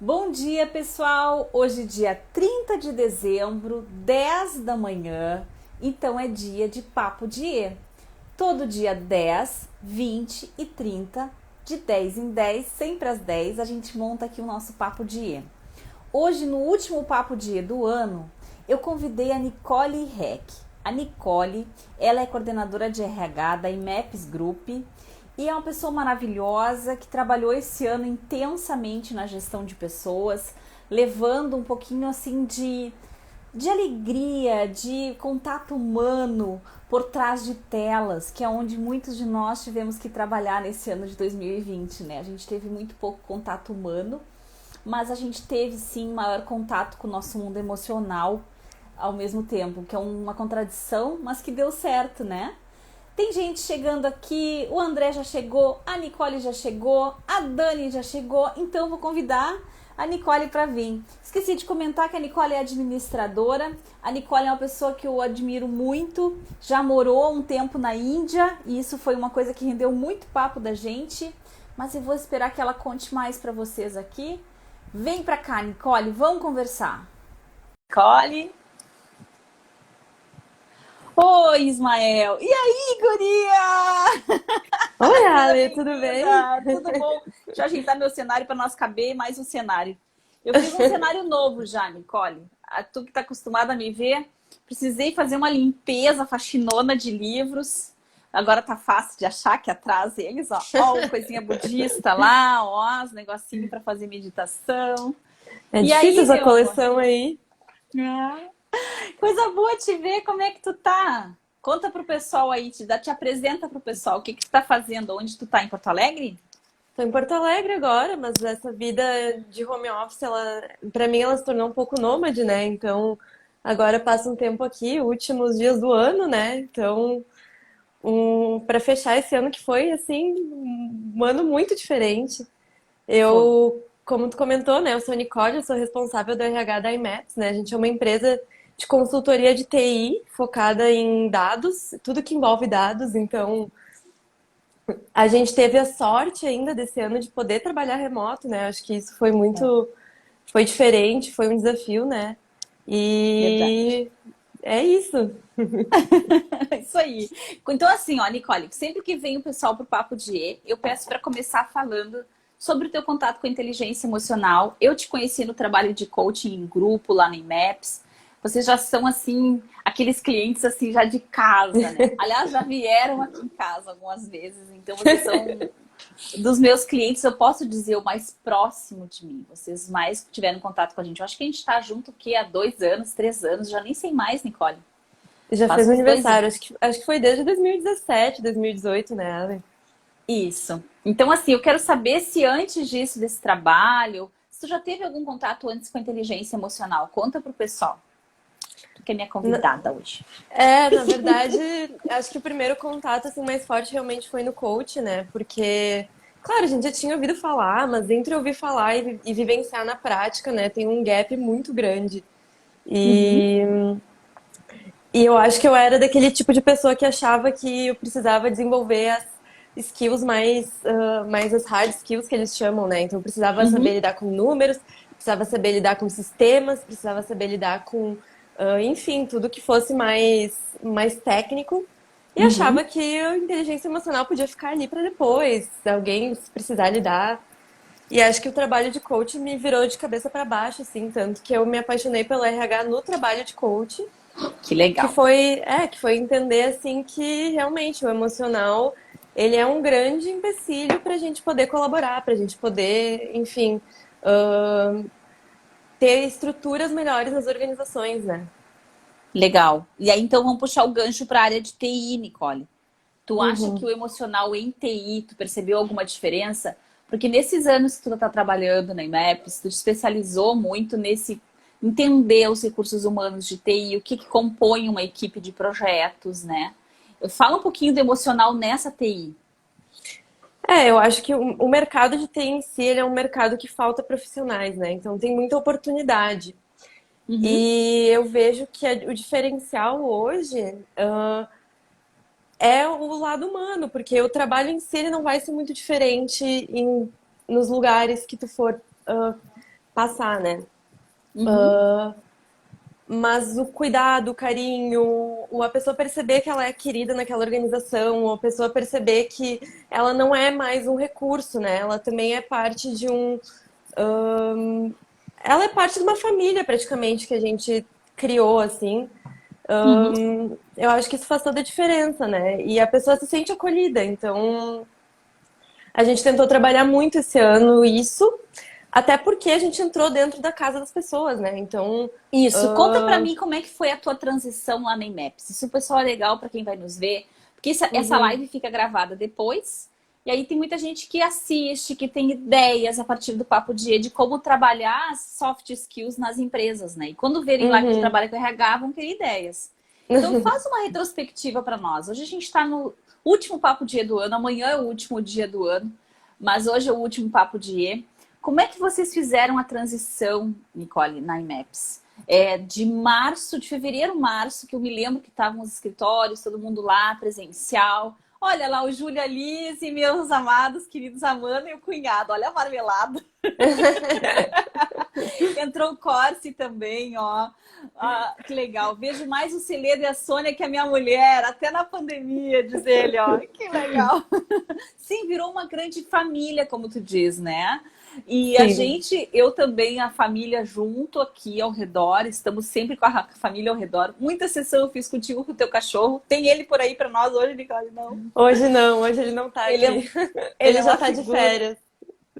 Bom dia, pessoal! Hoje, dia 30 de dezembro, 10 da manhã, então é dia de Papo de E. Todo dia 10, 20 e 30, de 10 em 10, sempre às 10, a gente monta aqui o nosso Papo de E. Hoje, no último Papo de E do ano, eu convidei a Nicole Reck. A Nicole, ela é coordenadora de RH da IMAPS Group e é uma pessoa maravilhosa que trabalhou esse ano intensamente na gestão de pessoas, levando um pouquinho assim de alegria, de contato humano por trás de telas, que é onde muitos de nós tivemos que trabalhar nesse ano de 2020, né? A gente teve muito pouco contato humano, mas a gente teve sim maior contato com o nosso mundo emocional ao mesmo tempo, que é uma contradição, mas que deu certo, né? Tem gente chegando aqui, o André já chegou, a Nicole já chegou, a Dani já chegou, então vou convidar a Nicole para vir. Esqueci de comentar que a Nicole é administradora. A Nicole é uma pessoa que eu admiro muito, já morou um tempo na Índia e isso foi uma coisa que rendeu muito papo da gente, mas eu vou esperar que ela conte mais para vocês aqui. Vem para cá, Nicole, vamos conversar. Nicole. Oi, Ismael. E aí, guria? Oi, Seja Ale, tudo bem? bem-vinda. Tudo bom? Deixa eu ajeitar meu cenário para nós caber mais um cenário. Eu fiz um cenário novo já, Nicole. Tu que está acostumada a me ver, precisei fazer uma limpeza faxinona de livros. Agora tá fácil de achar que atrás eles, ó, ó, coisinha budista lá, ó, os negocinhos para fazer meditação. É E difícil aí, essa meu amor? coleção aí. Coisa boa te ver, como é que tu tá? Conta pro pessoal aí, te apresenta pro pessoal, o que que tu tá fazendo, onde tu tá, em Porto Alegre? Tô em Porto Alegre agora, mas essa vida de home office, para mim, ela se tornou um pouco nômade, né? Então, agora passa um tempo aqui, últimos dias do ano, né? Então, para fechar esse ano que foi, assim, um ano muito diferente. Foi. Como tu comentou, né? Eu sou a Nicole, eu sou responsável do RH da IMAPS, né? A gente é uma empresa de consultoria de TI focada em dados, tudo que envolve dados. Então, a gente teve a sorte ainda desse ano de poder trabalhar remoto, né? Acho que isso foi É, foi diferente, foi um desafio, né? verdade. E é isso. Isso aí. Então, assim, ó, Nicole, sempre que vem o pessoal pro Papo de E, eu peço para começar falando sobre o teu contato com a inteligência emocional. Eu te conheci no trabalho de coaching em grupo lá no IMAPS. Vocês já são, assim, aqueles clientes, assim, já de casa, né? Aliás, já vieram aqui em casa algumas vezes. Então, vocês são dos meus clientes, eu posso dizer, o mais próximo de mim. Vocês mais tiveram contato com a gente. Eu acho que a gente tá junto aqui há 2 anos, 3 anos, já nem sei mais, Nicole. Já fez Faz um uns 2 anos. aniversário, acho que foi desde 2017, 2018, né, Ale? Isso. Então, assim, eu quero saber se antes disso, desse trabalho, se tu já teve algum contato antes com a inteligência emocional. Conta pro pessoal. Tu que é minha convidada hoje. Na verdade, acho que o primeiro contato assim mais forte realmente foi no coach, né? Porque, claro, a gente já tinha ouvido falar, mas entre ouvir falar e vivenciar na prática, né, tem um gap muito grande. Uhum. E, e eu acho que eu era daquele tipo de pessoa que achava que eu precisava desenvolver as skills mais as hard skills que eles chamam, né? Então eu precisava saber Uhum. lidar com números, precisava saber lidar com sistemas, precisava saber lidar com, enfim, tudo que fosse mais técnico. E achava Uhum. que a inteligência emocional podia ficar ali para depois, se alguém precisar lidar. E acho que o trabalho de coach me virou de cabeça para baixo, assim, tanto que eu me apaixonei pelo RH no trabalho de coach Que legal. que foi entender assim que realmente o emocional ele é um grande empecilho para a gente poder colaborar, para a gente poder, enfim, ter estruturas melhores nas organizações, né? Legal. E aí, então, vamos puxar o gancho para a área de TI, Nicole. Tu acha que Uhum. o emocional em TI, tu percebeu alguma diferença? Porque nesses anos que tu está trabalhando na IMAPS, tu te especializou muito nesse entender os recursos humanos de TI, o que, que compõe uma equipe de projetos, né? Fala um pouquinho do emocional nessa TI. Eu acho que o mercado de TI em si ele é um mercado que falta profissionais, né? Então tem muita oportunidade. Uhum. E eu vejo que o diferencial hoje é o lado humano, porque o trabalho em si ele não vai ser muito diferente nos lugares que tu for passar, né? Uhum. Mas o cuidado, o carinho, a pessoa perceber que ela é querida naquela organização, a pessoa perceber que ela não é mais um recurso, né? Ela também é parte de um. Ela é parte de uma família, praticamente, que a gente criou, assim. Uhum. Eu acho que isso faz toda a diferença, né? E a pessoa se sente acolhida. Então, a gente tentou trabalhar muito esse ano isso, até porque a gente entrou dentro da casa das pessoas, né? Então, Isso, conta pra mim como é que foi a tua transição lá na IMAPS. Isso, pessoal, é legal pra quem vai nos ver, porque essa uhum, live fica gravada depois, e aí tem muita gente que assiste, que tem ideias a partir do Papo de como trabalhar as soft skills nas empresas, né? E quando verem lá que tu uhum. trabalha com RH, vão ter ideias. Então faz uma retrospectiva pra nós. Hoje a gente tá no último Papo de do ano, amanhã é o último dia do ano, mas hoje é o último Papo de. Como é que vocês fizeram a transição, Nicole, na IMAPS? De março, de fevereiro, março, que eu me lembro que estavam os escritórios, todo mundo lá, presencial. Olha lá o Júlia Lise, meus amados, queridos Amanda e o cunhado. Olha a marmelada. Entrou o Corsi também, ó. Ah, que legal. Vejo mais o Celedo e a Sônia que a minha mulher, até na pandemia, diz ele, ó. Que legal. Sim, virou uma grande família, como tu diz, né? E a Sim. gente, eu também, a família junto aqui ao redor, estamos sempre com a família ao redor. Muita sessão eu fiz contigo com o teu cachorro. Tem ele por aí para nós hoje, Nicole? Não. Hoje não, hoje ele não tá Ele é, aqui. ele Ele é já uma tá de figura. férias.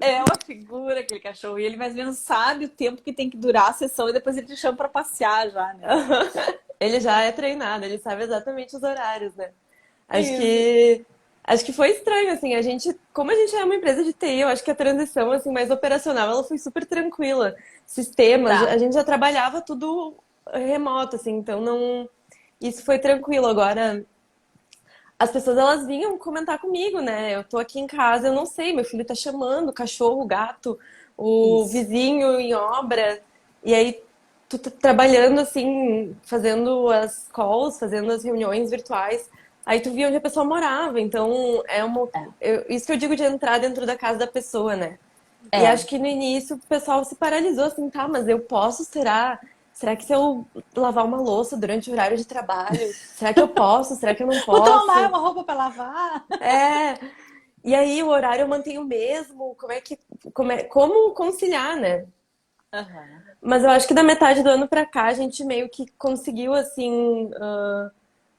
É uma figura aquele cachorro. E ele mais ou menos sabe o tempo que tem que durar a sessão e depois ele te chama para passear já, né? Ele já é treinado, ele sabe exatamente os horários, né? Acho Isso. que acho que foi estranho assim, como a gente é uma empresa de TI, eu acho que a transição assim mais operacional, ela foi super tranquila. Sistemas, a Tá. gente já trabalhava tudo remoto assim, então não isso foi tranquilo. Agora as pessoas elas vinham comentar comigo, né? Eu tô aqui em casa, eu não sei, meu filho tá chamando, o cachorro, o gato, o Isso. vizinho em obra. E aí tu tá trabalhando assim, fazendo as calls, fazendo as reuniões virtuais. Aí tu via onde a pessoa morava. Então isso que eu digo de entrar dentro da casa da pessoa, né? E É. acho que no início o pessoal se paralisou assim, tá, mas eu posso, será? Será que se eu lavar uma louça durante o horário de trabalho, será que eu posso? Será que eu não Vou tomar posso? uma roupa para lavar. É. E aí o horário eu mantenho o mesmo? Como conciliar, né? Aham. Mas eu acho que da metade do ano pra cá a gente meio que conseguiu assim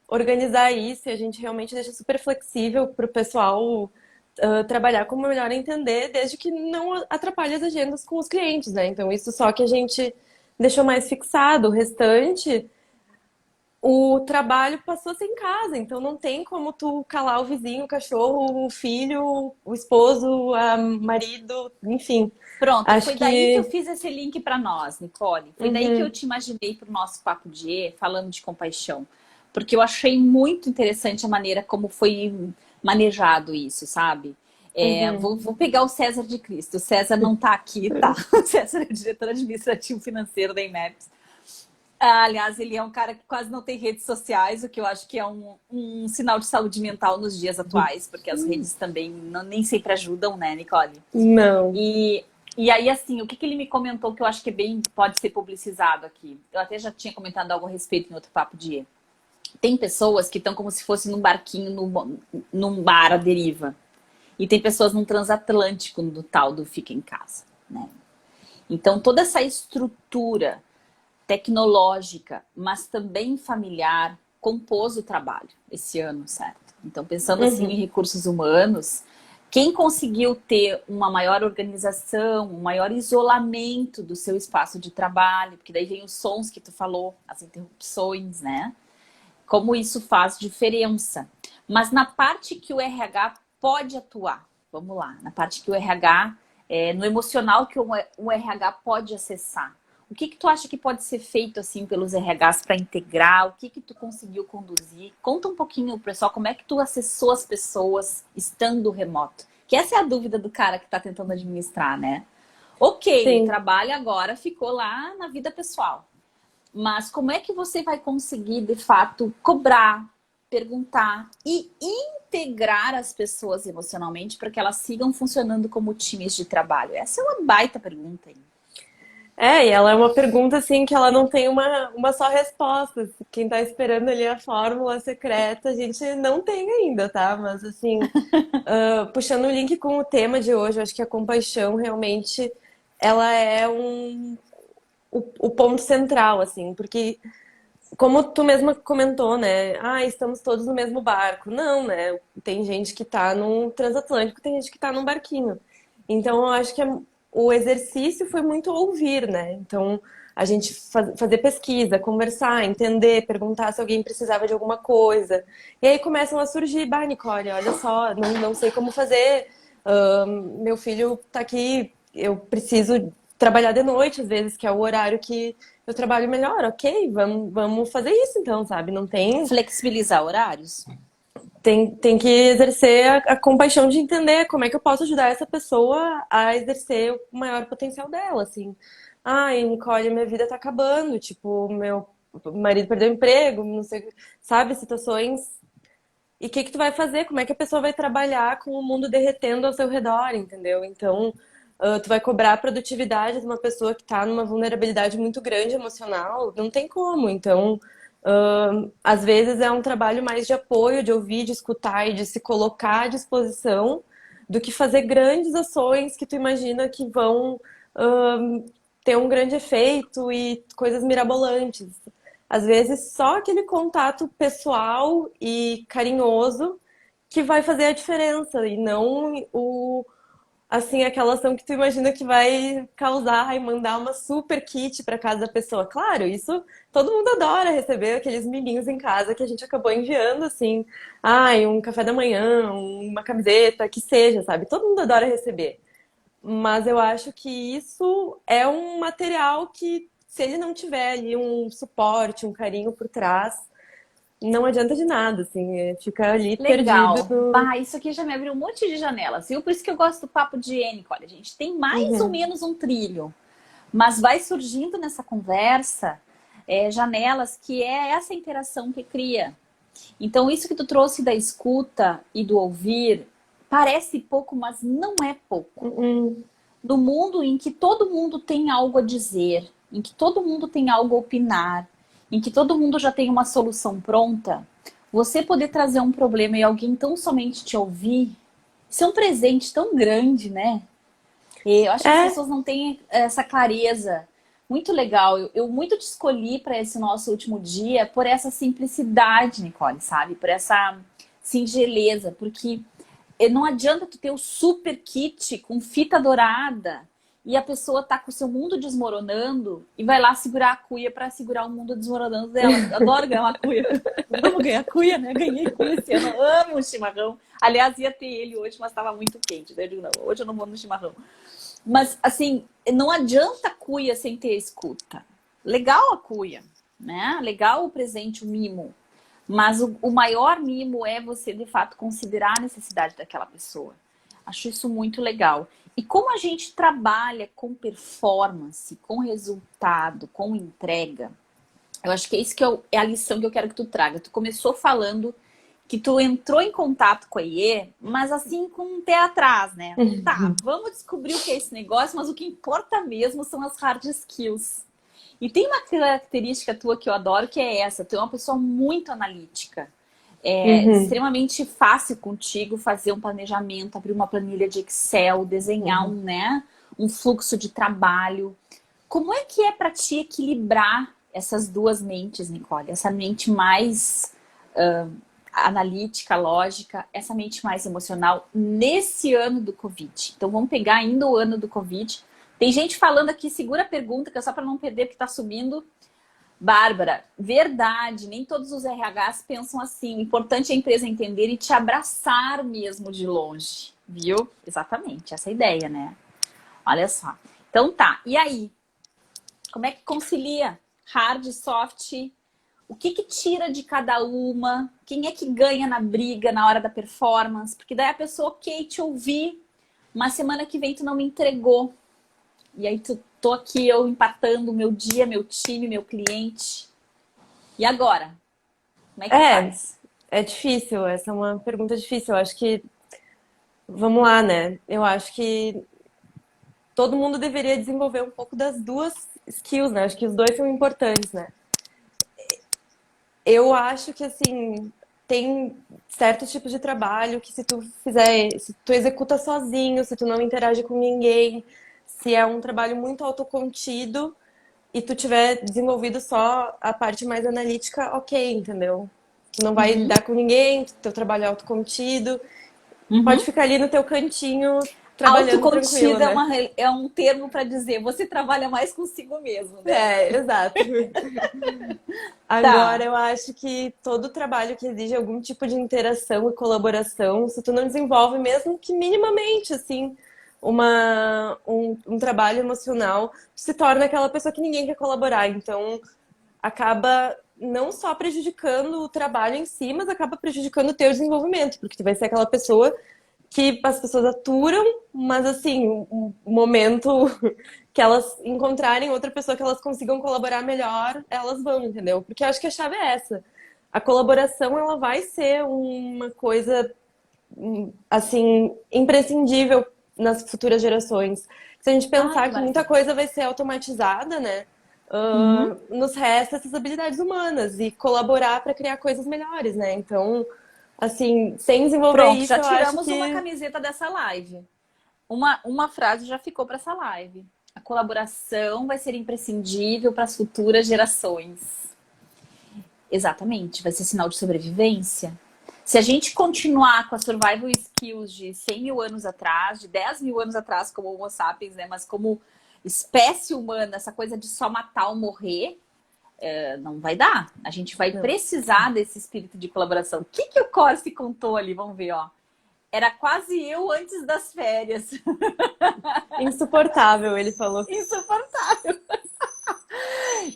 organizar isso e a gente realmente deixa super flexível pro pessoal trabalhar como melhor entender, desde que não atrapalhe as agendas com os clientes, né? Então isso só que a gente deixou mais fixado. O restante o trabalho passou a ser em casa, então não tem como tu calar o vizinho, o cachorro, o filho, o esposo, o marido, enfim. Pronto, Acho foi daí que eu que. fiz esse link para nós, Nicole. Foi daí que eu Uhum, te imaginei para o nosso papo de falando de compaixão, porque eu achei muito interessante a maneira como foi manejado isso, sabe? uhum. Vou pegar o César de Cristo. O César não está aqui, tá? O César é o diretor administrativo financeiro da IMAPS. Ah, aliás, ele é um cara que quase não tem redes sociais, o que eu acho que é um sinal de saúde mental nos dias atuais, porque as redes também nem sempre ajudam, né, Nicole? Não. E, e aí, assim, o que ele me comentou que eu acho que é bem, pode ser publicizado aqui. Eu até já tinha comentado algo a respeito em outro papo de. Tem pessoas que estão como se fosse num barquinho, num bar à deriva. E tem pessoas num transatlântico do tal do fica em casa, né? Então, toda essa estrutura tecnológica, mas também familiar, compôs o trabalho esse ano, certo? Então, pensando assim em Uhum, recursos humanos, quem conseguiu ter uma maior organização, um maior isolamento do seu espaço de trabalho, porque daí vem os sons que tu falou, as interrupções, né? Como isso faz diferença. Mas na parte que o RH pode atuar, vamos lá, na parte que o RH, no emocional que o RH pode acessar. O que tu acha que pode ser feito assim pelos RHs para integrar? O que tu conseguiu conduzir? Conta um pouquinho, pessoal, como é que tu acessou as pessoas estando remoto? Que essa é a dúvida do cara que está tentando administrar, né? Ok, o sim. trabalho agora ficou lá na vida pessoal. Mas como é que você vai conseguir, de fato, cobrar, perguntar e integrar as pessoas emocionalmente para que elas sigam funcionando como times de trabalho? Essa é uma baita pergunta, hein? E ela é uma pergunta assim que ela não tem uma só resposta. Quem tá esperando ali a fórmula secreta, a gente não tem ainda, tá? Mas assim, puxando o link com o tema de hoje, eu acho que a compaixão realmente ela é o ponto central, assim, porque como tu mesma comentou, né? Ah, estamos todos no mesmo barco. Não, né? Tem gente que tá num transatlântico, tem gente que tá num barquinho. Então, eu acho que o exercício foi muito ouvir, né? Então, a gente fazer pesquisa, conversar, entender, perguntar se alguém precisava de alguma coisa. E aí começam a surgir, bah, Nicole, olha só, não sei como fazer. Meu filho tá aqui, eu preciso trabalhar de noite, às vezes, que é o horário que eu trabalho melhor, ok, vamos fazer isso então, sabe? Não tem, Flexibilizar horários? tem que exercer a compaixão de entender como é que eu posso ajudar essa pessoa a exercer o maior potencial dela, assim. Ai, Nicole, minha vida tá acabando, tipo, meu marido perdeu o emprego, não sei, sabe? Situações. E o que que tu vai fazer? Como é que a pessoa vai trabalhar com o mundo derretendo ao seu redor, entendeu? Então, tu vai cobrar a produtividade de uma pessoa que está numa vulnerabilidade muito grande emocional? Não tem como. Então, às vezes é um trabalho mais de apoio, de ouvir, de escutar e de se colocar à disposição do que fazer grandes ações que tu imagina que vão ter um grande efeito e coisas mirabolantes. Às vezes, só aquele contato pessoal e carinhoso que vai fazer a diferença e não assim aquela ação que tu imagina que vai causar e mandar uma super kit para casa da pessoa. Claro, isso todo mundo adora receber aqueles miminhos em casa que a gente acabou enviando assim, ai, um café da manhã, uma camiseta, que seja, sabe? Todo mundo adora receber. Mas eu acho que isso é um material que, se ele não tiver ali um suporte, um carinho por trás, não adianta de nada, assim, fica ali perdido Legal. no. Bah, isso aqui já me abriu um monte de janelas, viu? Por isso que eu gosto do papo de N. Olha, a gente tem mais ou Uhum, menos um trilho, mas vai surgindo nessa conversa janelas que é essa interação que cria. Então, isso que tu trouxe da escuta e do ouvir parece pouco, mas não é pouco. uhum, No mundo em que todo mundo tem algo a dizer, em que todo mundo tem algo a opinar, em que todo mundo já tem uma solução pronta, você poder trazer um problema e alguém tão somente te ouvir, isso é um presente tão grande, né? E eu acho que as é, pessoas não têm essa clareza. Muito legal. Eu muito te escolhi para esse nosso último dia por essa simplicidade, Nicole, sabe? Por essa singeleza, porque não adianta tu ter o super kit com fita dourada e a pessoa tá com o seu mundo desmoronando e vai lá segurar a cuia para segurar o mundo desmoronando dela. Adoro ganhar uma cuia. Vamos ganhar cuia, né? Ganhei cuia esse ano. Amo o chimarrão. Aliás, ia ter ele hoje, mas estava muito quente. Daí eu digo, não, hoje eu não vou no chimarrão. Mas, assim, não adianta a cuia sem ter escuta. Legal a cuia, né? Legal o presente, o mimo. Mas o maior mimo é você, de fato, considerar a necessidade daquela pessoa. Acho isso muito legal. E como a gente trabalha com performance, com resultado, com entrega, eu acho que é isso que é a lição que eu quero que tu traga. Tu começou falando que tu entrou em contato com a IE, mas assim com um pé atrás, né? Tá, vamos descobrir o que é esse negócio, mas o que importa mesmo são as hard skills. E tem uma característica tua que eu adoro, que é essa. Tu é uma pessoa muito analítica. É uhum, extremamente fácil contigo fazer um planejamento, abrir uma planilha de Excel, desenhar uhum. um fluxo de trabalho. Como é que é para ti equilibrar essas duas mentes, Nicole? Essa mente mais analítica, lógica, essa mente mais emocional nesse ano do Covid. Então vamos pegar ainda o ano do Covid. Tem gente falando aqui, segura a pergunta, que é só para não perder, porque está subindo. Bárbara, verdade, nem todos os RHs pensam assim. O importante é a empresa entender e te abraçar mesmo de longe, viu? Exatamente, essa é a ideia, né? Olha só. Então tá, e aí? Como é que concilia hard, soft? O que que tira de cada uma? Quem é que ganha na briga na hora da performance? Porque daí a pessoa, ok, te ouvi, mas semana que vem tu não me entregou. E aí tô aqui eu empatando o meu dia, meu time, meu cliente. E agora? Como é que É, faz? é difícil, essa é uma pergunta difícil. Eu acho que, vamos lá, né? Eu acho que todo mundo deveria desenvolver um pouco das duas skills, né? Acho que os dois são importantes, né? Eu acho que, assim, tem certos tipos de trabalho que se tu fizer, se tu executa sozinho, se tu não interage com ninguém, se é um trabalho muito autocontido e tu tiver desenvolvido só a parte mais analítica, ok, entendeu? Tu não vai Uhum. lidar com ninguém, teu trabalho é autocontido, pode Uhum. ficar ali no teu cantinho trabalhando tranquilo, Autocontida né? é um termo para dizer você trabalha mais consigo mesmo, né? É, exato. Agora, Tá. eu acho que todo trabalho que exige algum tipo de interação e colaboração, se tu não desenvolve, mesmo que minimamente, assim, um trabalho emocional, tu se torna aquela pessoa que ninguém quer colaborar. Então, acaba não só prejudicando o trabalho em si, mas acaba prejudicando o teu desenvolvimento, porque tu vai ser aquela pessoa que as pessoas aturam, mas assim, um momento que elas encontrarem outra pessoa que elas consigam colaborar melhor, elas vão, entendeu? Porque eu acho que a chave é essa. A colaboração, ela vai ser uma coisa, assim, imprescindível nas futuras gerações. Se a gente Ai, pensar que que muita maravilha. coisa vai ser automatizada, né? Uhum. Nos resta essas habilidades humanas e colaborar para criar coisas melhores, né? Então, assim, sem desenvolver Pronto, isso, já eu acho tiramos uma que camiseta dessa live. Uma frase já ficou para essa live. A colaboração vai ser imprescindível para as futuras gerações. Exatamente, vai ser sinal de sobrevivência. Se a gente continuar com a survival skills de 100 mil anos atrás, de 10 mil anos atrás, como Homo sapiens, né? Mas como espécie humana, essa coisa de só matar ou morrer, não vai dar. A gente vai não. precisar desse espírito de colaboração. O que, que o Corsi contou ali? Vamos ver, ó. Era quase eu antes das férias. Insuportável, ele falou. Insuportável.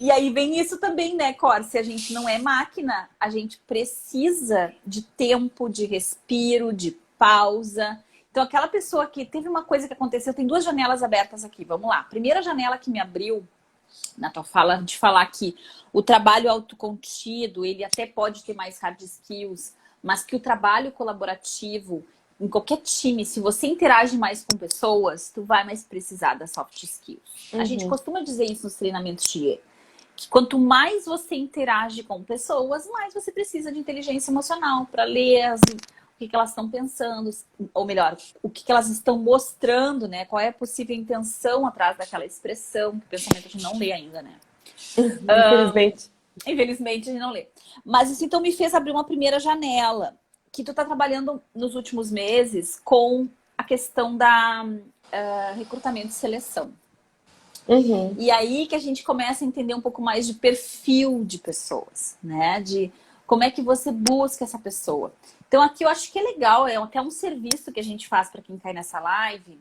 E aí vem isso também, né, Cor? Se a gente não é máquina, a gente precisa de tempo, de respiro, de pausa. Então, aquela pessoa que teve uma coisa que aconteceu, tem duas janelas abertas aqui, vamos lá. Primeira janela que me abriu na tua fala, de falar que o trabalho autocontido, ele até pode ter mais hard skills, mas que o trabalho colaborativo, em qualquer time, se você interage mais com pessoas, tu vai mais precisar das soft skills. A gente Uhum. costuma dizer isso nos treinamentos de E, que quanto mais você interage com pessoas, mais você precisa de inteligência emocional para ler o que elas estão pensando, ou melhor, o que elas estão mostrando, né? Qual é a possível intenção atrás daquela expressão, que o pensamento a gente não lê ainda, né? Infelizmente. Infelizmente a gente não lê. Mas isso então me fez abrir uma primeira janela, que tu tá trabalhando nos últimos meses com a questão da recrutamento e seleção. Uhum. E aí que a gente começa a entender um pouco mais de perfil de pessoas, né? De como é que você busca essa pessoa. Então aqui eu acho que é legal, é até um serviço que a gente faz para quem cai nessa live.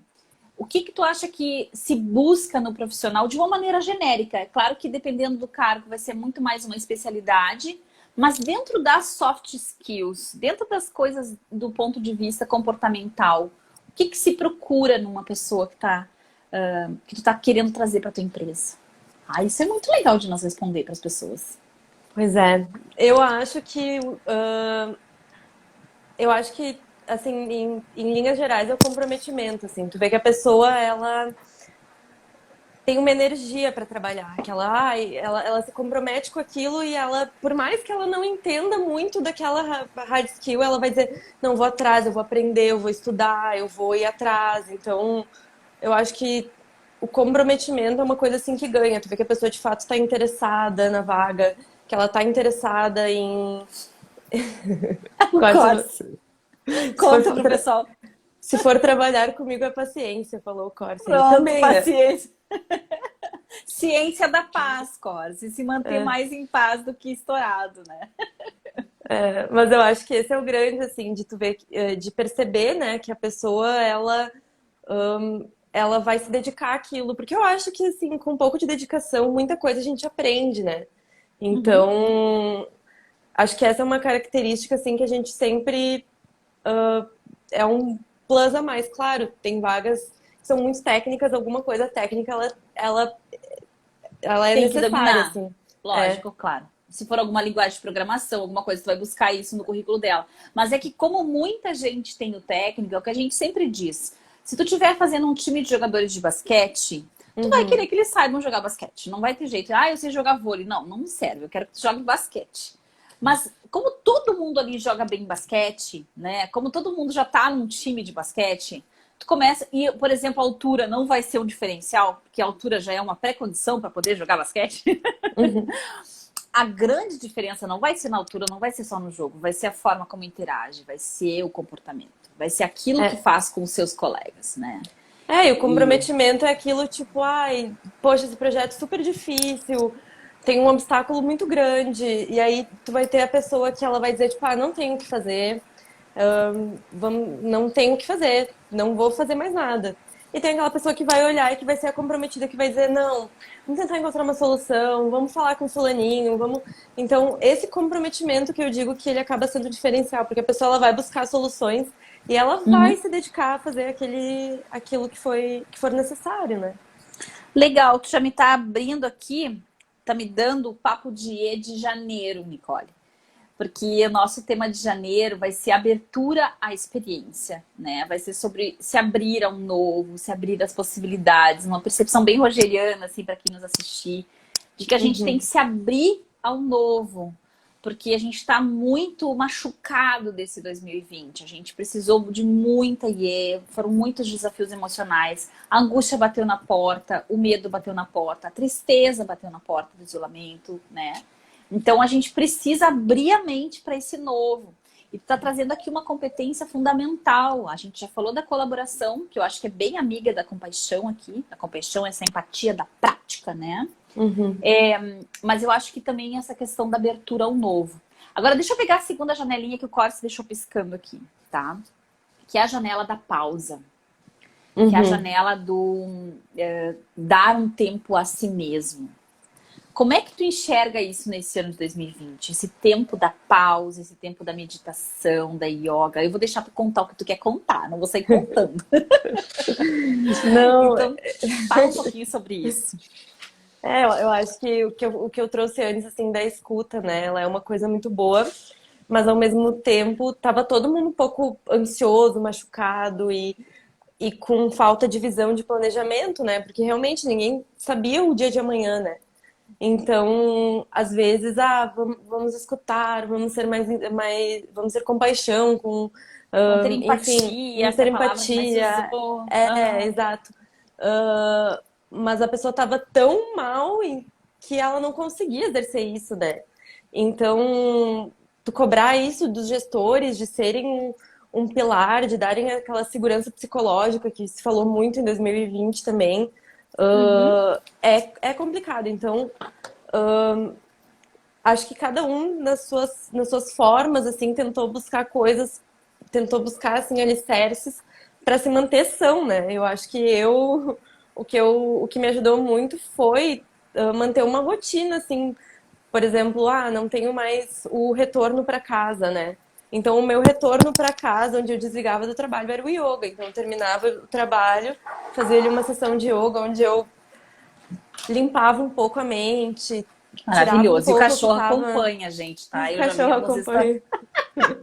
O que que tu acha que se busca no profissional de uma maneira genérica? É claro que dependendo do cargo vai ser muito mais uma especialidade, mas dentro das soft skills, dentro das coisas do ponto de vista comportamental, o que que se procura numa pessoa que tu tá querendo trazer para tua empresa? Ah, isso é muito legal de nós responder para as pessoas. Pois é. Eu acho que eu acho que assim, em linhas gerais, é o comprometimento, assim. Tu vê que a pessoa, ela tem uma energia para trabalhar, que ela se compromete com aquilo e ela, por mais que ela não entenda muito daquela hard skill, ela vai dizer, não, vou atrás, eu vou aprender, eu vou estudar, eu vou ir atrás. Então, eu acho que o comprometimento é uma coisa assim que ganha. Tu vê que a pessoa de fato está interessada na vaga, que ela está interessada em. O Corte, Corse. se for, Conta pro pessoal. se for trabalhar comigo é paciência, falou o Corte. Ele Pronto, também, né? paciência. Ciência da paz, Corse. Se manter É, mais em paz do que estourado, né? mas eu acho que esse é o grande, assim, de tu ver, de perceber, né, que a pessoa, ela vai se dedicar àquilo. Porque eu acho que, assim, com um pouco de dedicação, muita coisa a gente aprende, né? Uhum. Então, acho que essa é uma característica, assim, que a gente sempre é um plus a mais. Claro, tem vagas que são muito técnicas, alguma coisa técnica, ela é Tem que necessária, dominar. assim. É. Lógico, claro. Se for alguma linguagem de programação, alguma coisa, tu vai buscar isso no currículo dela. Mas é que como muita gente tem o técnico, é o que a gente sempre diz. Se tu estiver fazendo um time de jogadores de basquete, tu vai Uhum. querer que eles saibam jogar basquete. Não vai ter jeito. Ah, eu sei jogar vôlei. Não, não me serve. Eu quero que tu jogue basquete. Mas como todo mundo ali joga bem basquete, né? Como todo mundo já tá num time de basquete, tu começa e, por exemplo, a altura não vai ser um diferencial, porque a altura já é uma pré-condição para poder jogar basquete. Uhum. A grande diferença não vai ser na altura, não vai ser só no jogo, vai ser a forma como interage, vai ser o comportamento, vai ser aquilo que É. faz com os seus colegas, né? É, e o E comprometimento é aquilo tipo, ai, poxa, esse projeto é super difícil, tem um obstáculo muito grande, e aí tu vai ter a pessoa que ela vai dizer, tipo, ah, não tenho o que fazer, não tenho o que fazer, não vou fazer mais nada. E tem aquela pessoa que vai olhar e que vai ser a comprometida, que vai dizer, não, vamos tentar encontrar uma solução, vamos falar com o fulaninho, vamos... Então, esse comprometimento que eu digo que ele acaba sendo diferencial, porque a pessoa ela vai buscar soluções e ela vai uhum. se dedicar a fazer aquilo que for necessário, né? Legal, tu já me tá abrindo aqui, tá me dando o papo de janeiro, Nicole. Porque o nosso tema de janeiro vai ser abertura à experiência, né? Vai ser sobre se abrir ao novo, se abrir às possibilidades, uma percepção bem rogeriana, assim, para quem nos assistir, de que a gente tem que Uhum, se abrir ao novo, porque a gente está muito machucado desse 2020. A gente precisou de muita foram muitos desafios emocionais. A angústia bateu na porta, o medo bateu na porta, a tristeza bateu na porta do isolamento, né? Então a gente precisa abrir a mente para esse novo. E tu está trazendo aqui uma competência fundamental. A gente já falou da colaboração, que eu acho que é bem amiga da compaixão aqui. A compaixão é essa empatia da prática, né? uhum. Mas eu acho que também essa questão da abertura ao novo. Agora, deixa eu pegar a segunda janelinha que o Corse deixou piscando aqui, tá? Que é a janela da pausa. Que é a Uhum. janela do dar um tempo a si mesmo. Como é que tu enxerga isso nesse ano de 2020? Esse tempo da pausa, esse tempo da meditação, da yoga. Eu vou deixar tu contar o que tu quer contar, não vou sair contando. Não, Então, fala um pouquinho sobre isso. eu acho que o que eu trouxe antes, assim, da escuta, né? Ela é uma coisa muito boa, mas ao mesmo tempo tava todo mundo um pouco ansioso, machucado e com falta de visão de planejamento, né? Porque realmente ninguém sabia o dia de amanhã, né? Então, às vezes, vamos escutar, vamos ter compaixão com, Vamos ter enfim, empatia, vamos que é ter a palavra que mais se empatia. usou. É, Aham. exato. Mas a pessoa estava tão mal que ela não conseguia exercer isso, né? Então, tu cobrar isso dos gestores, de serem um pilar, de darem aquela segurança psicológica que se falou muito em 2020 também, Uhum. é complicado. Então, acho que cada um nas suas formas, assim, tentou buscar, assim, alicerces para se manter são, né? Eu acho que o que me ajudou muito foi manter uma rotina, assim, por exemplo, não tenho mais o retorno para casa, né? Então, o meu retorno para casa, onde eu desligava do trabalho, era o yoga. Então, eu terminava o trabalho, fazia ali uma sessão de yoga, onde eu limpava um pouco a mente, tirava um Maravilhoso. E o pouco o que cachorro estava. acompanha a gente, tá? O Eu já vi cachorro alguns stories. acompanha.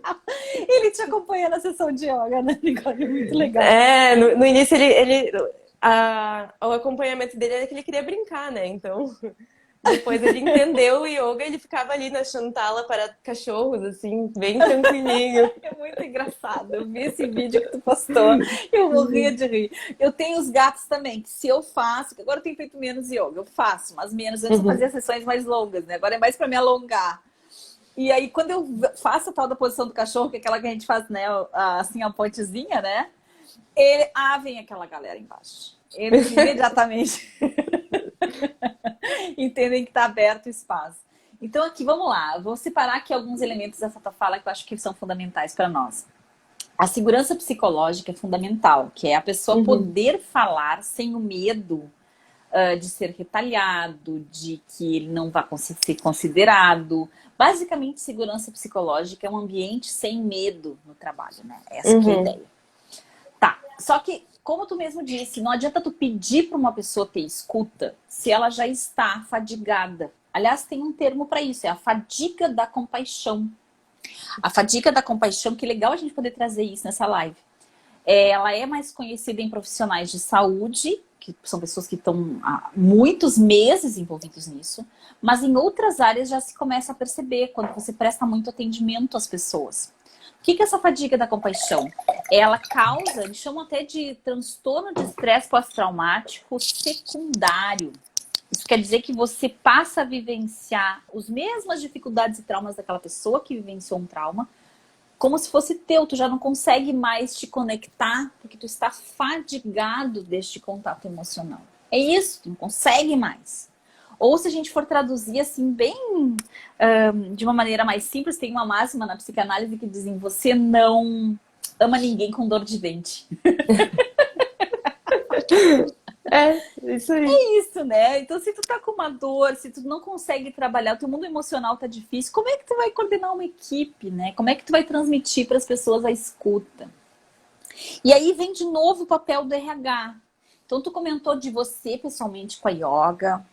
Ele te acompanha na sessão de yoga, né, Nicole? Muito legal. É, no início o acompanhamento dele era que ele queria brincar, né? Então, depois ele entendeu o yoga, ele ficava ali na Chantala para cachorros, assim, bem tranquilinho. É muito engraçado. Eu vi esse vídeo que tu postou. Eu morria de rir. Eu tenho os gatos também, que se eu faço, que agora eu tenho feito menos yoga, eu faço, mas menos. Antes eu fazia Uhum. sessões mais longas, né? Agora é mais para me alongar. E aí, quando eu faço a tal da posição do cachorro, que é aquela que a gente faz, né? Assim, a pontezinha, né? Vem aquela galera embaixo. Eles imediatamente entendem que está aberto o espaço. Então, aqui, vamos lá. Vou separar aqui alguns elementos dessa tua fala que eu acho que são fundamentais para nós. A segurança psicológica é fundamental, que é a pessoa Uhum. poder falar sem o medo de ser retalhado, de que ele não vai ser considerado. Basicamente, segurança psicológica é um ambiente sem medo no trabalho, né? Essa que é a Uhum. ideia. Tá, só que, como tu mesmo disse, não adianta tu pedir para uma pessoa ter escuta se ela já está fadigada. Aliás, tem um termo para isso, é a fadiga da compaixão. A fadiga da compaixão, que legal a gente poder trazer isso nessa live. Ela é mais conhecida em profissionais de saúde, que são pessoas que estão há muitos meses envolvidos nisso, mas em outras áreas já se começa a perceber quando você presta muito atendimento às pessoas. O que é essa fadiga da compaixão? Ela causa, eles chamam até de transtorno de estresse pós-traumático secundário. Isso quer dizer que você passa a vivenciar as mesmas dificuldades e traumas daquela pessoa que vivenciou um trauma, como se fosse teu. Tu já não consegue mais te conectar, porque tu está fadigado deste contato emocional. É isso, tu não consegue mais. Ou se a gente for traduzir assim, bem de uma maneira mais simples, tem uma máxima na psicanálise que dizem: você não ama ninguém com dor de dente. Isso aí. É isso, né? Então, se tu tá com uma dor, se tu não consegue trabalhar, o teu mundo emocional tá difícil, como é que tu vai coordenar uma equipe, né? Como é que tu vai transmitir para as pessoas a escuta? E aí vem de novo o papel do RH. Então, tu comentou de você pessoalmente com a yoga.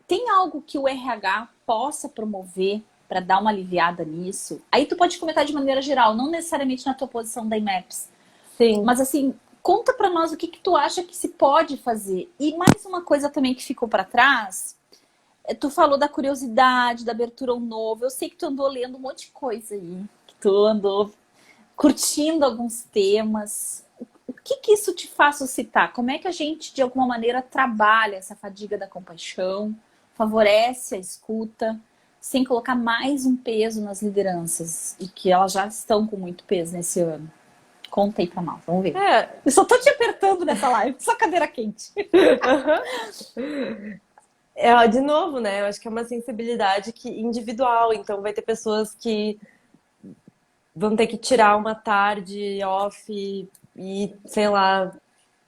Tem algo que o RH possa promover para dar uma aliviada nisso? Aí tu pode comentar de maneira geral, não necessariamente na tua posição da IMAPS. Sim. Mas assim, conta para nós o que tu acha que se pode fazer. E mais uma coisa também que ficou para trás, tu falou da curiosidade, da abertura ao novo. Eu sei que tu andou lendo um monte de coisa aí, que tu andou curtindo alguns temas. O que isso te faz suscitar? Como é que a gente, de alguma maneira, trabalha essa fadiga da compaixão, favorece a escuta, sem colocar mais um peso nas lideranças, e que elas já estão com muito peso nesse ano? Conta aí pra nós, vamos ver. Eu só tô te apertando nessa live, só cadeira quente. De novo, né? Eu acho que é uma sensibilidade individual, então vai ter pessoas que vão ter que tirar uma tarde off e, sei lá,